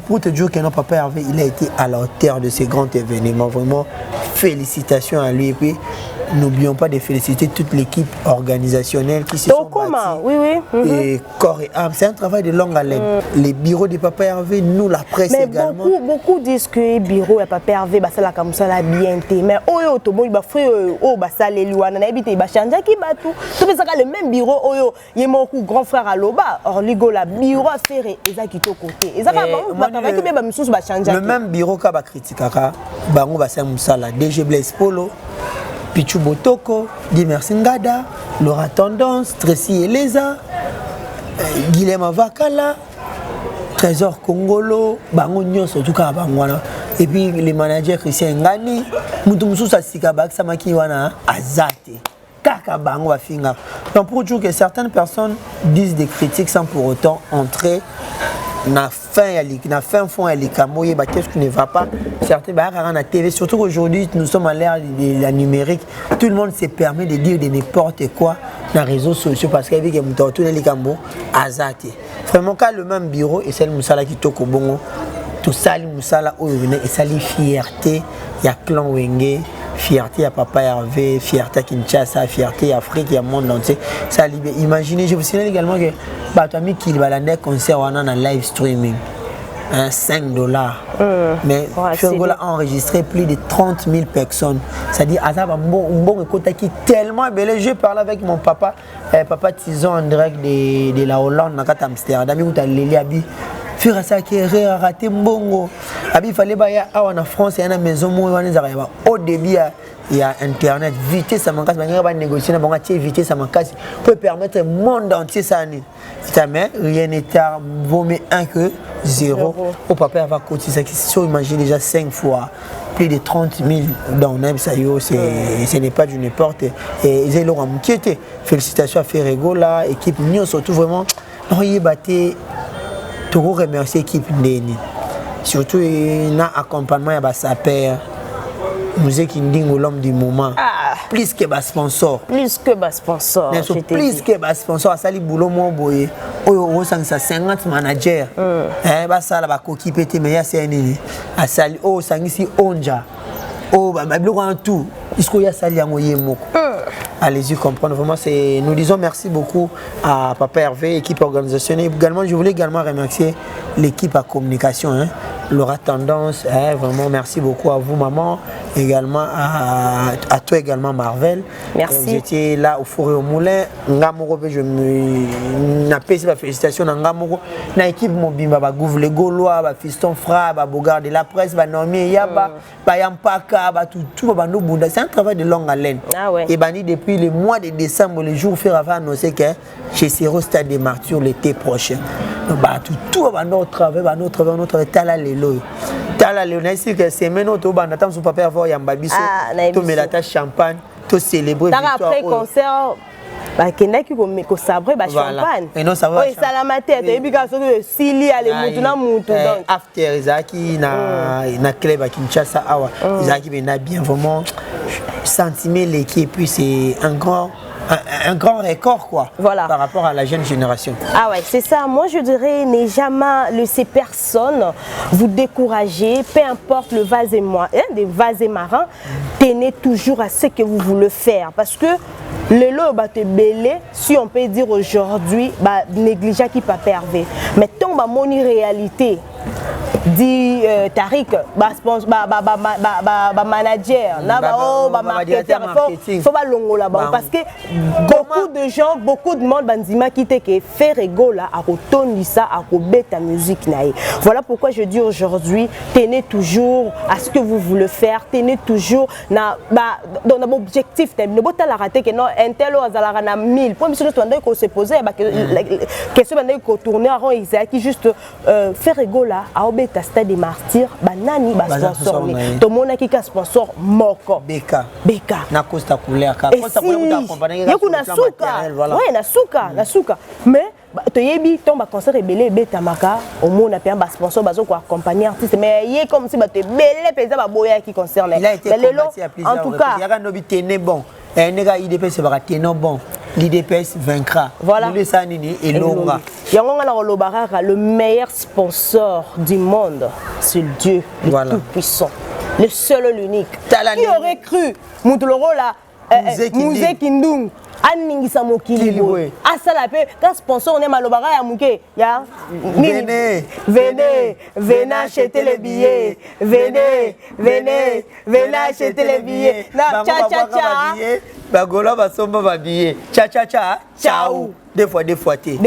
pour te dire que notre papa Hervé il a été à la hauteur de ces grands événements vraiment félicitations à lui et puis n'oublions pas de féliciter toute l'équipe organisationnelle qui se sont bâtis et corps et âme c'est un travail de longue haleine les bureaux de papa Hervé nous la presse mais également beaucoup disent que bureau ya papa Hervé bah ça la comme ça la bien té mais oyo to boy ba frère oh bah ça les luana na habité ba changer qui ba tout ça le même bureau oyo yemoko grand frère à loba or ligo la bureau ferré ezaki to côté ezaka ba travail qui ba misusu ba changer le même bureau ka ba critiquera bango ba ça musala DG Blaise Polo Pichu Botoko, Dimersi Ngada, Laura Tendance, Tracy Eleza, Guilhem Avakala, Trésor Congolo, Bango Nyos, en tout cas Bangwana. Et puis les managers Christian Ngani, Moutoumsou Sasikabak, Samakiwana, Azate. Kaka Bango Afinga. Donc pour dire que certaines personnes disent des critiques sans pour autant entrer na fin fond à l'ikamoye, qu'est-ce qui ne va pas. Certains na TV, surtout qu'aujourd'hui nous sommes à l'ère de la numérique, tout le monde se permet de dire de n'importe quoi dans les réseaux sociaux parce qu'il y a des gens qui ont azate. Vraiment quand le même bureau et celle Moussala qui toko bongo, tout ça les Moussala où venait et ça les fierté, il y a clan Wenge. Fierté à Papa Hervé, fierté à Kinshasa, fierté à Afrique, il y a le monde entier. Ça libère. Imaginez, je vous signale également que Batami Kilbalandais concert en live streaming. $5. Mais Fiogola a enregistré plus de 30 000 personnes. C'est-à-dire, Azab a bon écoute qui tellement belle. Je parle avec mon papa, papa Tison en direct de la Hollande, dans Amsterdam, où tu as Léli Abi. Faire ça qui est raté mbongo. Abi fallait baya en France, il y a une maison au début il y a internet, vitesse ça manque, il y a négocier na vitesse ça manque pour permettre au monde entier ça ni. Mais rien n'est tard, vaut mieux 1 que 0. Au papa va cotiser qui sont imagine déjà 5 fois plus de 30 000 dans même ça ce n'est pas du n'importe et ils ont inquiété. Félicitations à Ferrego là, équipe Nyon surtout vraiment on y batté. Je remercie l'équipe Ndeni. Surtout, il y a un accompagnement à sa père. Musique Indingo, l'homme du moment. Plus que sponsor. Plus que sponsor. Plus que sponsor. À Sali Boulot, mon boy. Oh, 50 managers. Ça, la coquille pété, mais il y a CNI. À Sali, oh, ça ici, Onja. Oh, bah, en tout. Est-ce qu'il y a Sali à Moyemoko? Allez-y comprendre. Vraiment, nous disons merci beaucoup à Papa Hervé, équipe organisationnelle. Également, je voulais également remercier l'équipe à communication. Laura Tendance, vraiment merci beaucoup à vous maman, également à toi également Marvel. Merci. J'étais là au four et au moulin. Ngamoro, je me n'appelle ma félicitation à Ngamoro. Na équipe mobimba ba Gouvle Gaulois, ba Fiston Fra, ba Bogard de la presse, ba Nomi Yaba, ba Yampaka, ba tout ba no bunda. C'est un travail de longue haleine. Ah ouais. Et bani depuis le mois de décembre, le jour où faire avant annoncer que je serai au stade des martyrs l'été prochain. Donc bah tout va notre travail tala lelo. Tala lelo na ici que semaine auto banda tam son papa avoir yamba biso. To melata champagne, to célébrer victoire. Après concert bah kenaki ko sabre ba champagne. Et non ça va. Oui, salamate, et puis quand que Sili ale mutu na mutu donc. After Zaki na club à Kinshasa awa. Zaki bena bien vraiment sentiment l'équipe puis c'est un grand record quoi. Voilà. Par rapport à la jeune génération. Ah ouais, c'est ça. Moi je dirais ne jamais laisser personne vous décourager, peu importe le vase et moi, des vases et marins, tenez toujours à ce que vous voulez faire parce que le lot va te belé, si on peut dire aujourd'hui, bah négliger qui pas perver. Mais tant bah mon réalité dit Tariq, manager, marketing, faut pas longo là-bas parce que beaucoup de gens, beaucoup de monde banzima qui te que faire rigolo là à retourner ça à rebêter ta musique naïe. Voilà pourquoi je dis aujourd'hui, tenez toujours à ce que vous voulez faire, tenez toujours dans un objectif, ne pas la rater que non un tel ou azala na 1000. Pour monsieur nous qu'on se poser question qu'on tourner à rond exact juste faire rigolo là à rebêter stade des martyrs banani ba sponsor to mona ki ka sponsor moko beka na costa couleur ka costa couleur ta accompagner ya kuna suka ouais na suka mais to yebi tomba concert ebele beta maka au mona pe ba sponsor bazo ko accompagner artiste mais yé comme si ba te belé pesa ba boya qui concerne en tout cas ya no bitene bon nega IDP c'est ba teno bon l'IDPS vaincra. Voilà. Le meilleur sponsor du monde, c'est Dieu, le tout-puissant, le seul et l'unique. Qui aurait cru Moutoloro là, Mouzé Kindung, Anningisa Mokili, Asala pe, quand sponsor on est malobara ya mouké, ya. Venez acheter les billets, venez acheter les billets. Cha. Bagola va somba va billet. Ciao. Deux fois té.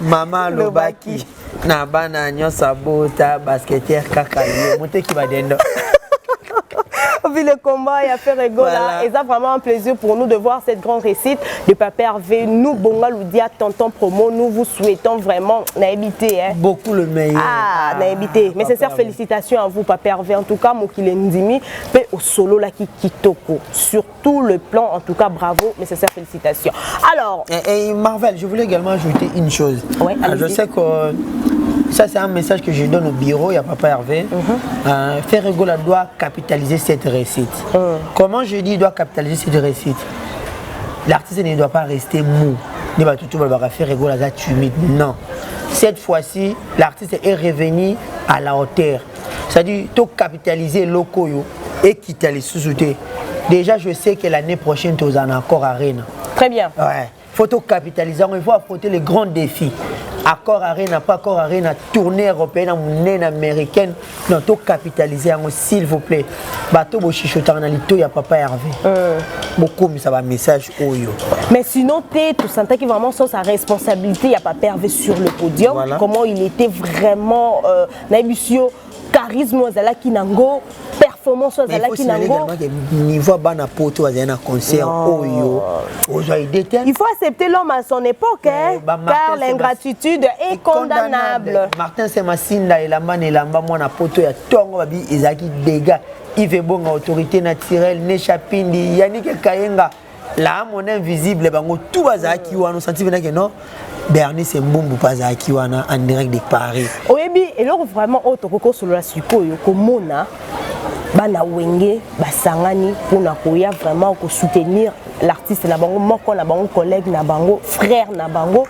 Maman Lobaki. Na bana nyo sabota basketeur kaka yo. Monte ki ba dendo. vu le combat et à faire rigoler. Voilà. Et ça vraiment un plaisir pour nous de voir cette grande réussite de Papa Hervé. Nous, Bonga Loudia, Tonton Promo, nous vous souhaitons vraiment n'habiter. Hein. Beaucoup le meilleur. Ah, n'habiter. Mais sincères félicitations à vous, Papa Hervé. En tout cas, Mokile Ndimi, mais au solo là qui kitoko. Sur tout le plan, en tout cas, bravo. Mais sincères félicitations. Alors. Et Marvel, je voulais également ajouter une chose. Ouais, je sais que ça, c'est un message que je donne au bureau, il y a Papa Hervé. Ferregola doit capitaliser cette réussite. Comment je dis il doit capitaliser cette réussite? L'artiste ne doit pas rester mou. Il va tout Ferregola timide. Non. Cette fois-ci, l'artiste est revenu à la hauteur. C'est-à-dire, il faut capitaliser le locaux et quitter les sous-soutés. Déjà, je sais que l'année prochaine, tu as un accord Arena. Très bien. Ouais. Il faut capitaliser, il faut affronter les grands défis. Accord Arena, pas accord Arena, tournée européenne, monnaie américaine. Non, il faut capitaliser, s'il vous plaît. Bateau, il y a Papa Hervé. Beaucoup, mais ça va un message. Mais sinon, tu sentais qu'il vraiment sur sa responsabilité, il y a Papa Hervé sur le podium. Voilà. Comment il était vraiment ambitieux, charisme, Kinango, performance, Kinango. Niveau bana poto, un concert. Il faut accepter l'homme à son époque, hein, car l'ingratitude est condamnable. Martin Semasinda et la man et la maman na poto ya tongo babi ezaki dégâts. Il fait bon autorité naturelle, Nechapindi, Yannick Kayenga, la mon invisible, bango tout bazaki ou nous senti que non. Bernie c'est mbumbu bazaki wana en direct de Paris. Oyebi et là vraiment auto koko sur la sukoyo komona bana wenge basangani pona koya vraiment ko soutenir l'artiste na bango moko na bango collègue na bango frère na bango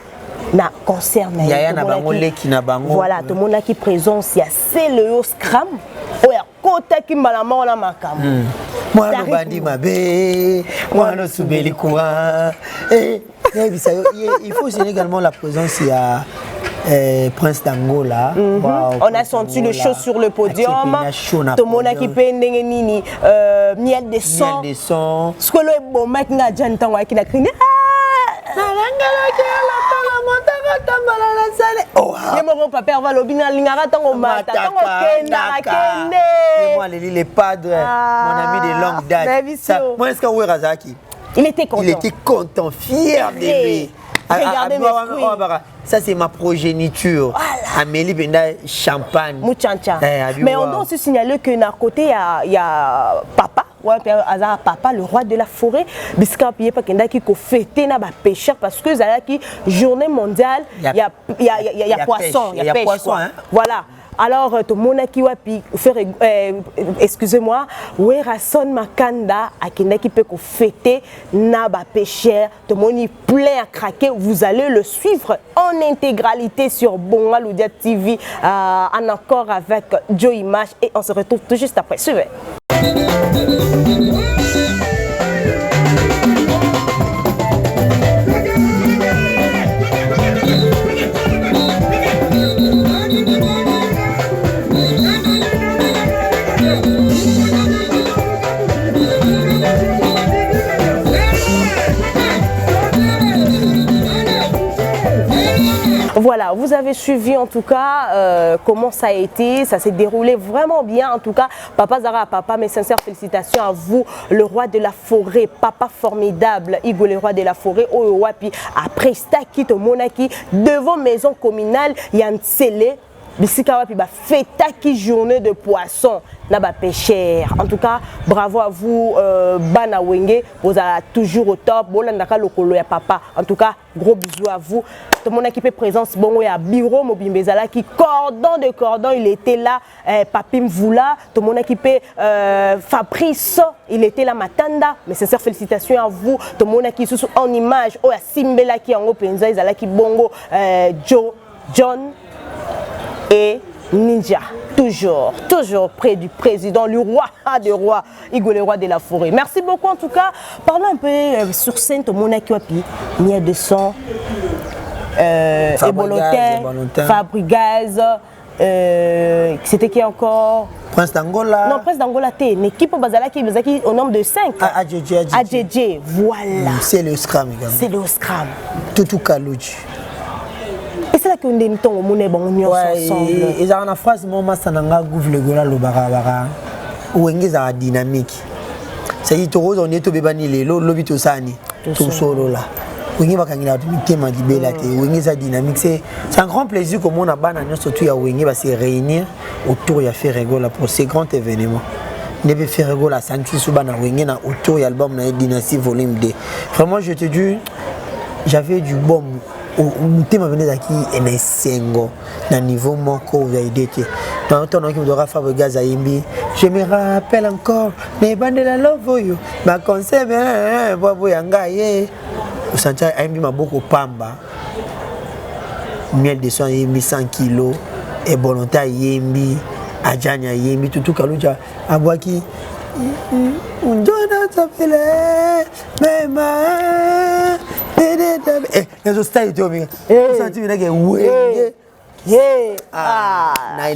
na concert na yaya na bango leki na bango. Voilà tout monde qui présence ya c'est le scram oya kota ki malama na makam. Moi no bandi mabe, moi no subeli courant. Il faut aussi également la présence, il y a Prince d'Angola. On a senti le show sur le podium. Tout le monde qui peut nini miel de son. Miel de son. Ce que le bon mec n'a jamais entendu qui n'a crié. Oh, mon papa va l'obina lingara tango mata tango kenda. Moi les padres, mon ami de longue date. Moi est-ce que vous Razaki? Il était content. Il était content, fier de lui. Regardez mes fruits. Ça c'est ma progéniture. Voilà. Amélie Benda Champagne. Mouchancha. Mais on doit aussi signaler que d'un côté il y a Papa. Ouais, Papa, le roi de la forêt, biscuit payé pas qu'il qui fêter na pêcheur parce que ça qui journée mondiale, il y a poisson, il y a poisson. Voilà. Alors, tout le monde qui va faire, excusez-moi, Werason Makanda, qui peut fêter Naba Pêcheur, tout le monde est plein à craquer. Vous allez le suivre en intégralité sur Bonga Loudia TV, en accord avec Joe Image. Et on se retrouve tout juste après. Suivez. Voilà, vous avez suivi en tout cas comment ça a été, ça s'est déroulé vraiment bien en tout cas. Papa Zara, papa, mes sincères félicitations à vous, le roi de la forêt, papa formidable, Igo le roi de la forêt, Oyowapi, après Staki, Monaki, devant maison communale, Yansele, Bissika Wapi, fêtaki journée de poisson. Naba pêcheur. En tout cas, bravo à vous, Bana Wenge. Vous êtes toujours au top. Bolandaka lokolo ya papa. En tout cas, gros bisous à vous. Tout mon équipe présence. Bon, il y a Biro Mobimbezala qui cordon de cordon. Il était là. Papim Voula. Tout mon équipe Fabrice. Il était là. Matanda. Mais sincères félicitations à vous. Tout mon équipe sous en image. Oh, il y a Simbela qui est en Openza. Il y a qui Bongo. Joe, John et Ninja. Toujours près du président, le roi des rois, Igo le roi de la forêt. Merci beaucoup en tout cas. Parlons un peu sur scène, tout le monde qui a pu Nia de son, Ebolotin, Fabrigaz, c'était qui encore? Prince d'Angola. Non, Prince d'Angola, t'es une équipe qui au nombre de 5. AJJ, voilà. C'est le scram également. C'est le scram. Tutu Kalouji. C'est là qu'on est ensemble. Ils ont une phrase, moi, Sananga, Gouvle Gola, le Barabara. wenge za dynamique. C'est-à-dire on est tombé bani les lobi to sani tout solo là. Wenge bakangila tema libela te wenge za dynamique c'est un grand plaisir comme on a bana surtout ya wenge va se réunir autour ya Ferrego là pour ces grands événements. Nebe Ferrego la santi subana wenge na autour ya album na Dynasty volume 2. Vraiment je te dis j'avais du bon tema venait d'aki en sengo na niveau moko va aider. Dans ton nom qui me donnera Fabre Gazayimbi, je me rappelle encore les bandes de la love yo ma conseil bobo yanga ye senti Ayimbi ma beaucoup pamba miel de soin yimbi 100 kilos et volontaire yimbi ajanya yimbi tout kaluja abwaki unjona tapele mema les style to mi senti na ke wenge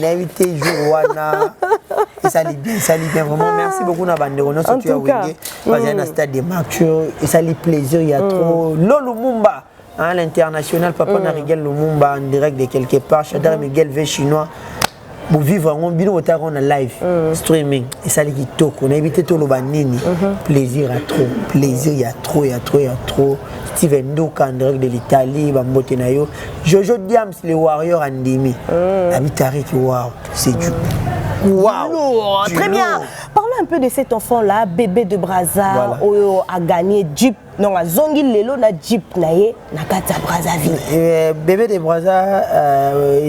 na invité Joana et ça lit bien vraiment merci beaucoup na bande on surtout à Wenge parce qu'il y a un stade de mature et ça lit plaisir il y a trop Lumumba à l'international papa na Miguel Lumumba en direct de quelque part Chadar Miguel V chinois pour vivre en bino ota on live streaming et ça lit kitoko on a invité tout le banini plaisir à trop plaisir il y a trop Steven Doka en direct de l'Italie Bambote Nayo Jojo Diams les Warriors Andimi Abitari qui wow c'est du wow très bien. Parlons un peu de cet enfant là bébé de Brazza a gagné Jeep non a zongi lelo na Jeep naye na kata Brazzaville. Bébé de Brazza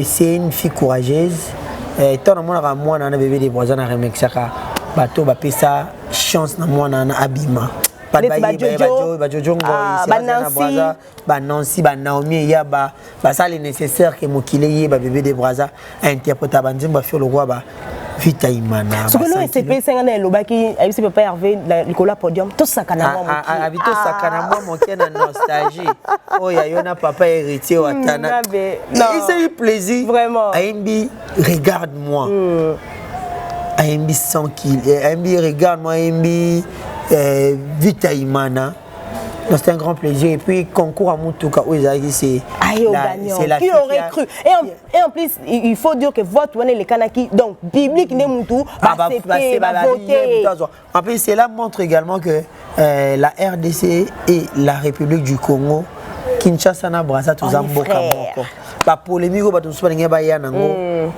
c'est une fille courageuse tant mon na moi na bébé de Brazza na remexaka bato ba pesa chance na moi na abima Nancy, Naomi, Yaba, ça les nécessaire que Mokile Yeba bébé de Brazza interprète Bandim va faire le roi Vita Imana. Ce que nous SCP 5 ans lobaki ABC papa Hervé Nicolas podium tout ça kana moi habito sakana moi mon qui na nostalgie. Oh ya yona papa héritier watana. Il s'est plaisir vraiment. Ayimbi regarde-moi. Ayimbi 100 kilos. Ayimbi regarde-moi Ayimbi Vita Imana. C'est un grand plaisir. Et puis, concours à Moutouka, c'est la qui aurait cru. Et en plus, il faut dire que votre les Kanaki, donc, biblique, Nemoutou, va voter. En plus, cela montre également que la RDC et la République du Congo, Kinshasa, Brazza, tous en boca. La polémique,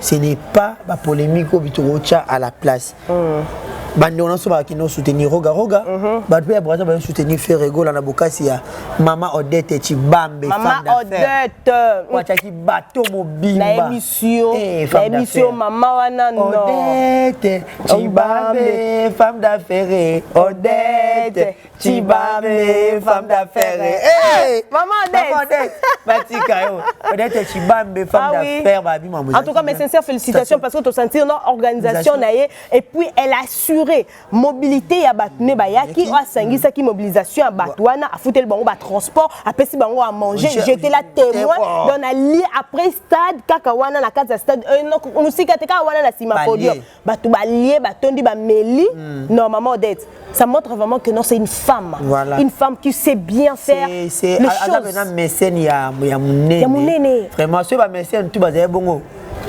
ce n'est pas la polémique à la place. Bande on a souvent qui nous soutenir roga bah puis après ça va soutenir Ferrego la bokasi ya Mama Odette Chibambe Mama Odette wacha ki bateau mobimba la émission Mama wana no Odette Chibambe femme d'affaires Odette Chibambe femme d'affaires hey Mama Odette Batika yo Odette Chibambe femme d'affaires ba bi maman en tout cas mes sincères félicitations parce que tu sentir notre organisation et puis elle a assuré mobilité ya batune bayaki a sangisa ki mobilisation ya batwana a foutre le bango ba transport a pesi bango à manger j'étais là témoin dans la lit après stade kaka wana na kata stade nous sikateka wana na sima podium batu ba lié batondi ba meli non maman Odette ça montre vraiment que non c'est une femme qui sait bien faire les choses c'est mécène ya munene vraiment ce ba mécène tout bazaye bongo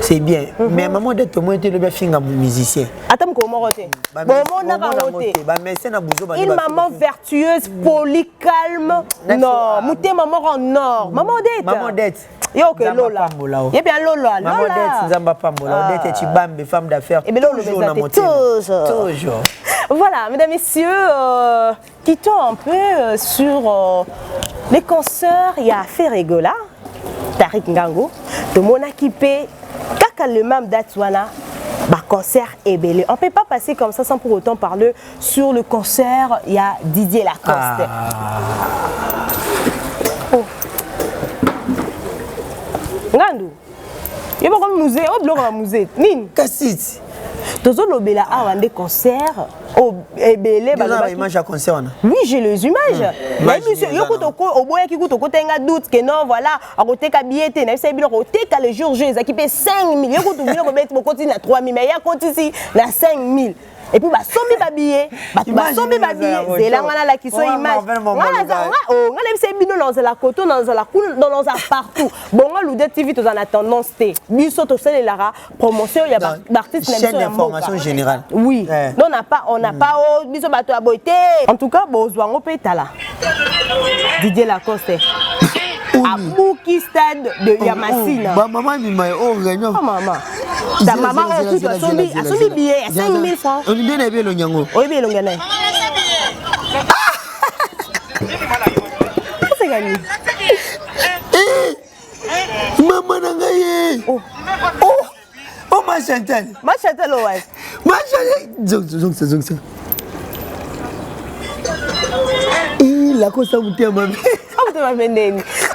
c'est bien mais maman Odette moi était le bien finga musicien attends comment roter une maman vertueuse polie calme non mouté maman en or maman Odette yo que Lola et bien Lola maman Odette Nzamba Pambola Odette Chibambe femme d'affaires toujours voilà mesdames messieurs quittons un peu sur les concerts il y a Ferrego là Tariq Ngango de Monakipé kaka le même date wana bah concert est belé. On peut pas passer comme ça sans pour autant parler sur le concert. Il y a Didier Lacoste. Ngandou. Il y a pas musée, au bloc à musée. Nin. Kassit. Tozo lobela a des concerts au belé bah image à concert. Oui, j'ai les images. Mais monsieur, yoko toko au boya ki kuto tenga doute que non voilà, à côté ka billet, na c'est bilo côté ka le jour J, ça qui paye 5 000. Yoko to bilo ko bet mo continue à 3 000 mais ya compte ici la 5 000. et puis basombi babillet basombi babillet zelanga la qui so image ngana c'est bino dans la coton dans la cool dans la partout bon Loudet TV tous en tendance té biso to sele la promotion il y a d'artistes chaîne d'information générale oui non on n'a pas biso bato a boité en tout cas bozwango petala Didier Lacoste à Bouki Stade de Yamasina. Maman m'a réunion. Maman. Ta maman a tout assombé billet à 5 000 francs. On dit bien le nyango. Oui, bien le gagné. C'est gagné. Maman n'a gagné. Oh, ma Chantal. Ma Chantal, ouais. Ma Chantal. Zonk. La cosa vous t'aime même.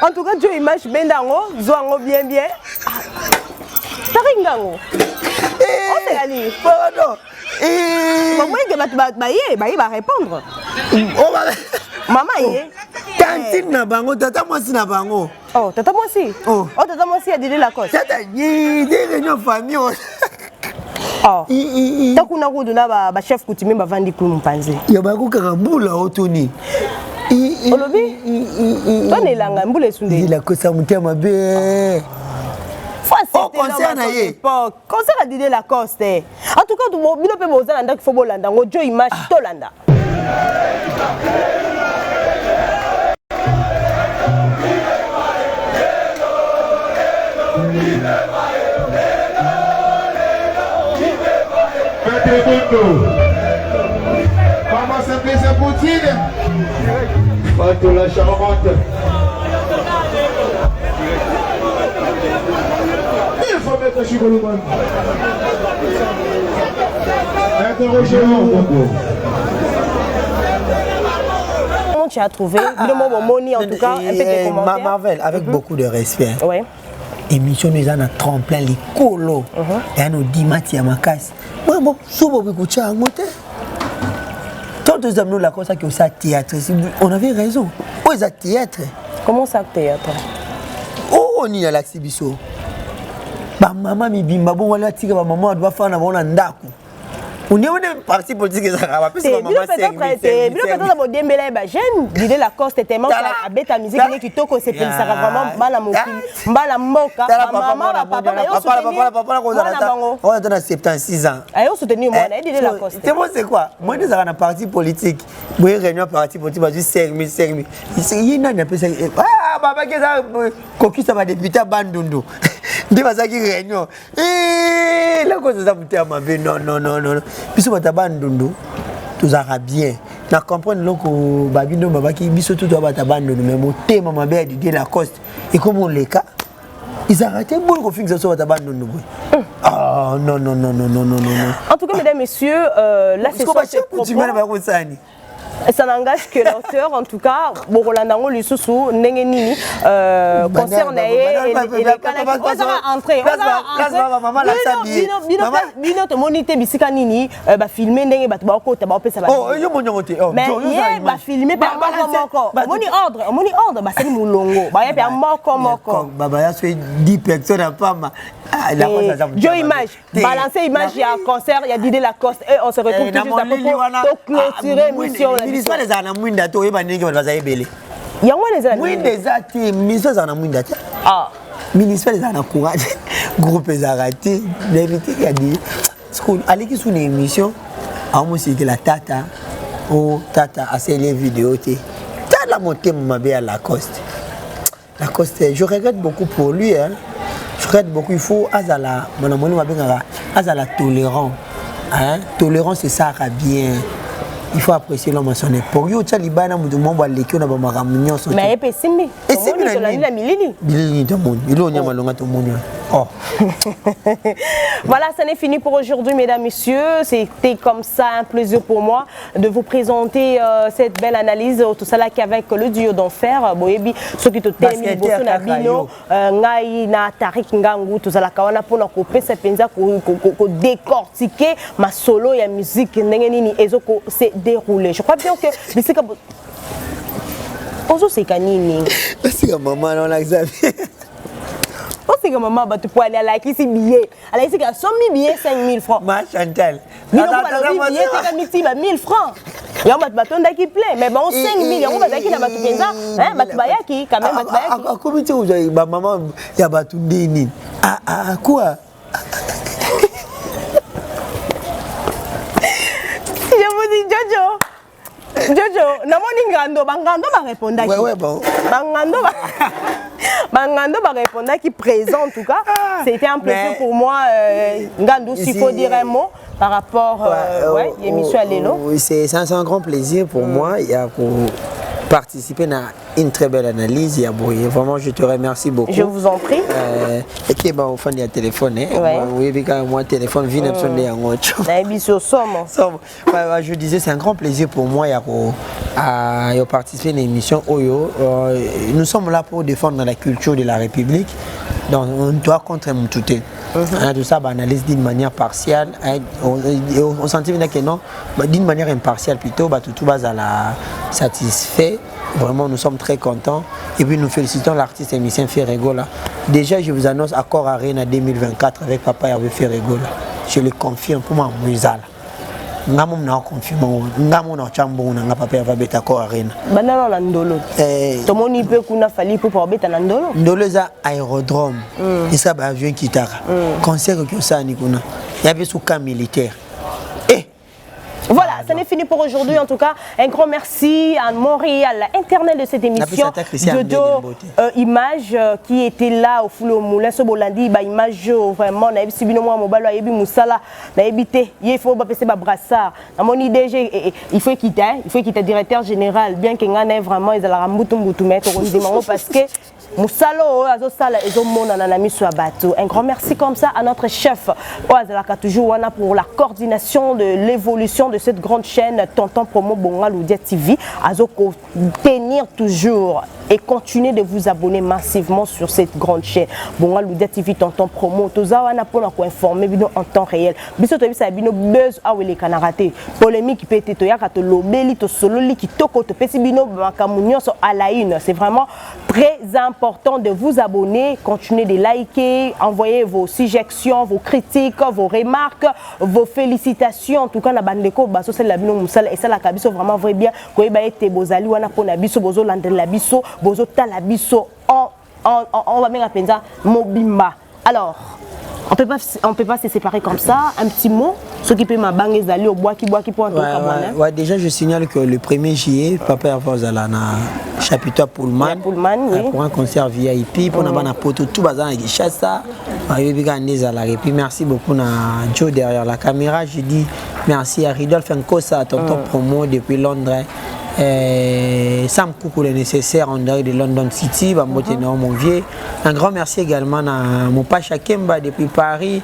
En tout cas, tu imagines bien dango, zoango bien. Taringango. Oh c'est allé. Pardon. Comment que va répondre. Maman yé. Tantine na bango, tata moi si na bango. Oh, tata moi si. Oh, tata moi si a dit la cause. Tata yé, des réunions famille. Oh. Takuna kuduna ba chef coutumier ba vandi ku mpanze. Ya ba ko karambula otoni. Olobi? Tone langa mbule sunde. Il a que ça mutema be. Au concert na ye. Concert a Didier Lacoste. En tout cas, bino pe bozana ndak fo bolanda ngo jo image tolanda. Maman s'appelle sa poutine. Bateau la charmante. Il faut mettre un chigoloman. Interrogez-moi. Comment tu as trouvé Moni en tout cas, un peu tes commentaires. Marvel, avec beaucoup de respect. Ouais. Émission nous a tremplin les colos. Et nous dit Mati à ma casse. Moi, bon, souvent, beaucoup de choses à monter. Tant de hommes, nous, la cosa qui est au théâtre, on avait raison. Où est le théâtre? Comment ça, théâtre? Oh, on y a l'exhibition. Maman, mi bimba, bon, on va tirer ma maman, on doit faire un ndaku. On est parti politique, ça va pas. Bien peut-être mon dembélé ba jeune, Didier Lacoste tellement à bêta musique qui toko c'est ça vraiment bala mokili, bala moka, maman papa on a 76 ans. Ayo soutenir moi Didier Lacoste. C'est bon c'est quoi? Moi des dans parti politique, moi réunion parti politique va juste 5 000. Il n'a pas ça. Ah baba que ça coquille ça va député Bandundu. Dis pas ça qui réunion. La cause ça putain ma vie non. Biso batabandundu tozara bien. Na comprendre loko babindo babaki biso tout batabandundu mais motema mabe Didier Lacoste et comme on les cas ils arrêtent bon qu'on fixe sur batabandundu. Ah non. En tout cas mesdames messieurs là c'est ça. Ça n'engage que l'auteur, en tout cas, Borolandango Lisusu, Nengenini, concerne Bino monité bisika nini ba filmer ndenge bato ba ko ta ba pesa ba. Oh, yo monyote. Mais ba filmer par moko. Moni ordre ba sali mulongo. Ba ya pe moko. Baba ya so 10 personnes à femme. Jo image, balancer image il y a concert, il y a Didier Lacoste et on se retrouve tout juste après pour clôturer l'émission. Ministre des Arts Mwinda to yeba ndenge baza ebele. Yango les amis. Mwinda zati ministre des Arts Mwinda. Ah. Ministre des Arts courage. Groupe Zarati, vérité qui a dit school allez qui sous une émission à moi c'est que la tata a fait les vidéos té. T'as la montée ma bé à Lacoste. Lacoste, je regrette beaucoup pour lui hein. Je regrette beaucoup il faut azala mon amour ma bé azala tolérant. Hein? Tolérance c'est ça bien. Il faut apprécier l'homme à son époque. Yo tcha libana mudu momba leki na ba maramunyo so. Mais epé simbi. Et c'est bien la milili. Bilili to monde. Il onya malonga to monde. Oh. Voilà, ça n'est fini pour aujourd'hui mesdames messieurs. C'était comme ça un plaisir pour moi de vous présenter cette belle analyse tout ça là qu'avec le duo d'enfer boyebi ceux qui te termine bosso na bino ngai na Tarik Ngangu tout ça là kawana pona ko pesa penza ko décortiquer ma solo ya musique ndenge nini ezoko c'est déroulé. Je crois bien que bisika ozo c'est kanini. C'est que maman on a Xavier. Oh c'est que maman tu peux aller à la qui c'est billet. À la ici que 100 000 billets 5 000 francs. Ma Chantal, bino balobi billet teka miti ba 1000 francs. Ya bato batondaki plein mais bon 5000 yango bazaki na bato penza hein bato bayaki quand même bato bayaki. Comment tu veux ba maman ya bato ndini? Quoi? Je vous dis Jojo, namoni ngando bangando ba répondaki. Ouais bon. Bangando ba répondaki présent en tout cas. C'était un plaisir pour moi ngando s'il faut dire un mot par rapport l'émission à Lelo. Oui, c'est un grand plaisir pour moi. Il y a pour participer à une très belle analyse. Vraiment, je te remercie beaucoup. Je vous en prie. Et bon, au fond, il y a téléphone. Oui, quand moi, téléphone, vient de sonner en autre. Je disais, c'est un grand plaisir pour moi de participer à une émission Oyo. Nous sommes là pour défendre la culture de la République. Donc, on doit contre Moutouté. Tout ça, analyse d'une manière partielle. On sentit que non, d'une manière impartiale plutôt, tout va à la satisfait. Vraiment, nous sommes très contents. Et puis, nous félicitons l'artiste émissien Ferregola. Déjà, je vous annonce Accord Arena 2024 avec Papa Hervé Ferregola. Je le confirme pour moi, Mouizala. Ngamo na confirme ngamo na chambo na Papa Hervé beta Accord Arena. Banana na ndolo. Tomoni pe kuna fali pour beta na ndolo. Ndolo za aérodrome. Et ça ba avion kitara. Concert que ça ni kuna. Il y avait sous camp militaire. Voilà, ça n'est fini pour aujourd'hui. En tout cas, un grand merci à Montréal, internet de cette émission. Dodo Image qui était là au Foulou Moulin, ce Bolandi, Image vraiment, na ebi bino moi mobalo, ebi musala, na ebité, il faut passer ba brassard. Na mon idée, il faut quitter directeur général, bien que ngana vraiment ils la rambutu mbutu mettre on dit parce que Moussalo, Azosala, Ezomona, Nanami Bateau. Un grand merci comme ça à notre chef, Oazalaka, toujours pour la coordination de l'évolution de cette grande chaîne, Tonton Promo Bongaloudia TV. Azoko, tenir toujours et continuer de vous abonner massivement sur cette grande chaîne. Bongaloudia TV, Tonton Promo, Tozawana pour nous informer en temps réel. Biso to bisa bino buzz awele kanarate. Polémique peut être toya kato lobeli to sololi ki toko to pesi bino makamunyo so à la une. C'est vraiment très important de vous abonner, continuer de liker, envoyer vos suggestions, vos critiques, vos remarques, vos félicitations. En tout cas, la bandeko baso c'est la bino musala et ça la kabiso vraiment vrai bien. Ko eba ete bozali wana pona biso bozo landela la biso, bozo tala biso on va mettre penza mobimba. Alors, on peut pas se séparer comme ça. Un petit mot, ceux qui peuvent m'abanguer d'aller au bois qui pour un truc comme ça. Déjà, je signale que le 1er juillet, Papa Hervé Zalana, chapitre Pullman, pour un concert VIP, pour nous poto tout bazar avec Chassa, merci beaucoup à Joe derrière la caméra. Je dis merci à Ridolf Nkosa, Tonton Promo depuis Londres. Sam Koukou le nécessaire en direct de London City, mon vieux. Un grand merci également à mon Pacha Kemba depuis Paris,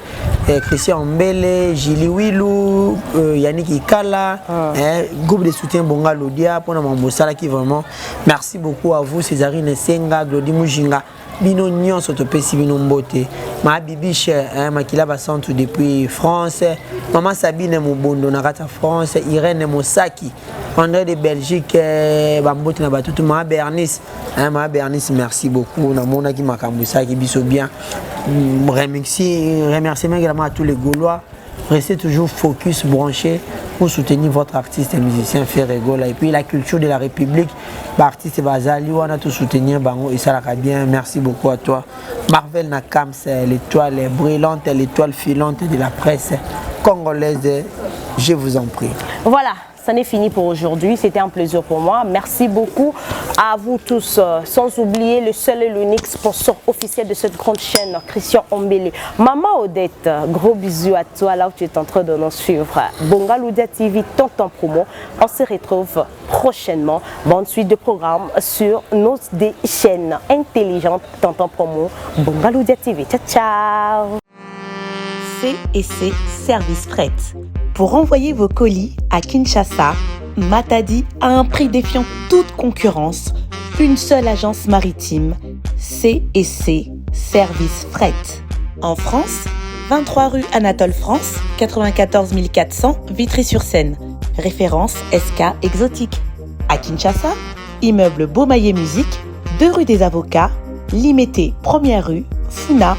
Christian Mbele, Gili Wilou, Yannick Ikala, groupe de soutien Bonga Lodia pour mon Bossala qui vraiment merci beaucoup à vous, Césarine Senga, Glody Mujinga. Bino Nyon Sotopesi Bino Mbote, ma Bibiche, Makila Basantou depuis France, Maman Sabine Moubondo Narata France, Irène Mosaki, André de Belgique, Bambote Nabatutu, ma Bernice, merci beaucoup, Namona qui m'a camoussa qui biso bien. Remerciements également à tous les Gaulois. Restez toujours focus, branché pour soutenir votre artiste et musicien Ferregola. Et puis la culture de la République, l'artiste Bazali, on a tout soutenir Bango et ça va bien. Merci beaucoup à toi. Marvel Nakams, l'étoile brillante, l'étoile filante de la presse congolaise. Je vous en prie. Voilà. Ça n'est fini pour aujourd'hui, c'était un plaisir pour moi. Merci beaucoup à vous tous, sans oublier le seul et l'unique sponsor officiel de cette grande chaîne, Christian Ombele. Maman Odette, gros bisous à toi là où tu es en train de nous suivre. Bongaloudia TV, Tonton Promo. On se retrouve prochainement. Bonne suite de programmes sur nos des chaînes intelligentes, Tonton Promo, Bongaloudia TV. Ciao, ciao. C&C Service Fret. Pour envoyer vos colis à Kinshasa, Matadi a un prix défiant toute concurrence. Une seule agence maritime, C&C Service Fret. En France, 23 rue Anatole France, 94 400 Vitry-sur-Seine. Référence SK Exotique. À Kinshasa, immeuble Beaumaillé Musique, 2 rue des Avocats, Limité, 1er rue, Funa.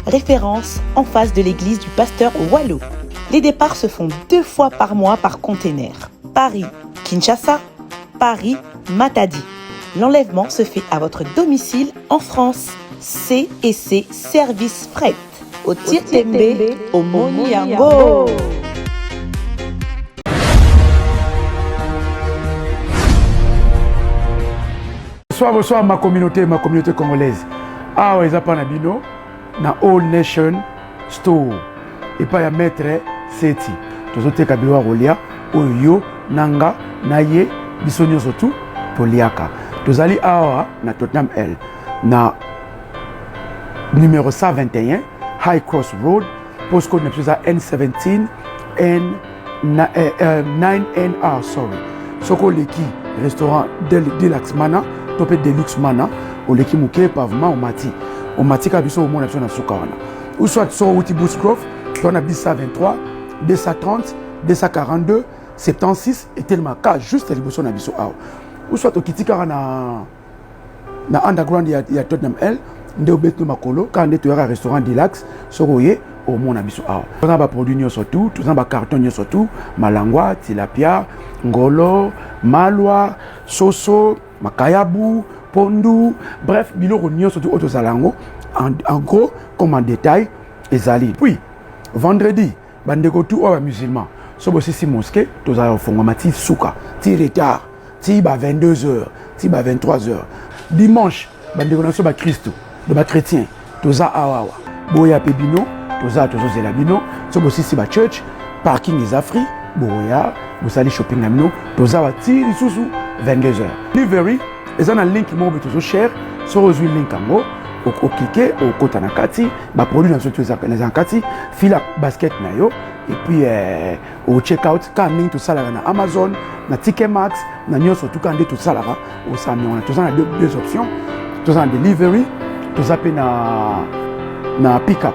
Référence en face de l'église du pasteur Wallo. Les départs se font 2 fois par mois par container. Paris-Kinshasa, Paris-Matadi. L'enlèvement se fait à votre domicile en France. C&C Service Fret. Au Tietembe, au Moniango. Bonsoir ma communauté congolaise. Ah ouais, pas na bino na All Nation Store. Et pas ya maître Seti. Tozote kabiwa rolia oyo nanga naye bisonyo surtout poliaka. Tozali awa na Tottenham L na numéro 121 High Cross Road, postcode na N17 9NR sorry. Soko leki restaurant Deluxe Mana, topé Deluxe Mana, au leki muke pavement au mati kabiso au mona na sukawana. Ou soit so Wuti Boost Grove, on a bis 123 230 242 76 et tellement cas juste à l'émotion na biso awa. Ou soit au kitika na underground ya Tottenham L, ndeo beto makolo quand on est au restaurant Deluxe soroye au mona biso awa. Tout ça ba produit nyo surtout, tout ça ba carton nyo surtout, malangwa, tilapia, ngolo, malwa, soso, makayabu, pondu, bref, biloko nyo surtout auto salango en gros comme en détail ezali. Puis vendredi, bandeko tout oba musulman. So bo sisi mosquée, tous à fongomati souka, ti retard, ti ba 22h, ti ba 23h. Dimanche, bandeko na so ba Christo, de ba chrétien, tous à awawa. Boya pebino, tous à zela bino, so bo sisi ba church, parking is afri, boya, vous allez shopping na bino, tous à ti lisusu 22h. Delivery, et un link mo beto cher, so rejoindre link ango. Au cliquer au côté na kati ba produit dans surtout les ankati fila basket na yo et puis au check out quand link tout ça là na Amazon na Ticketmax na nyo surtout quand tout ça là au Sami on a tout ça deux options tout ça en delivery tout ça na pick up.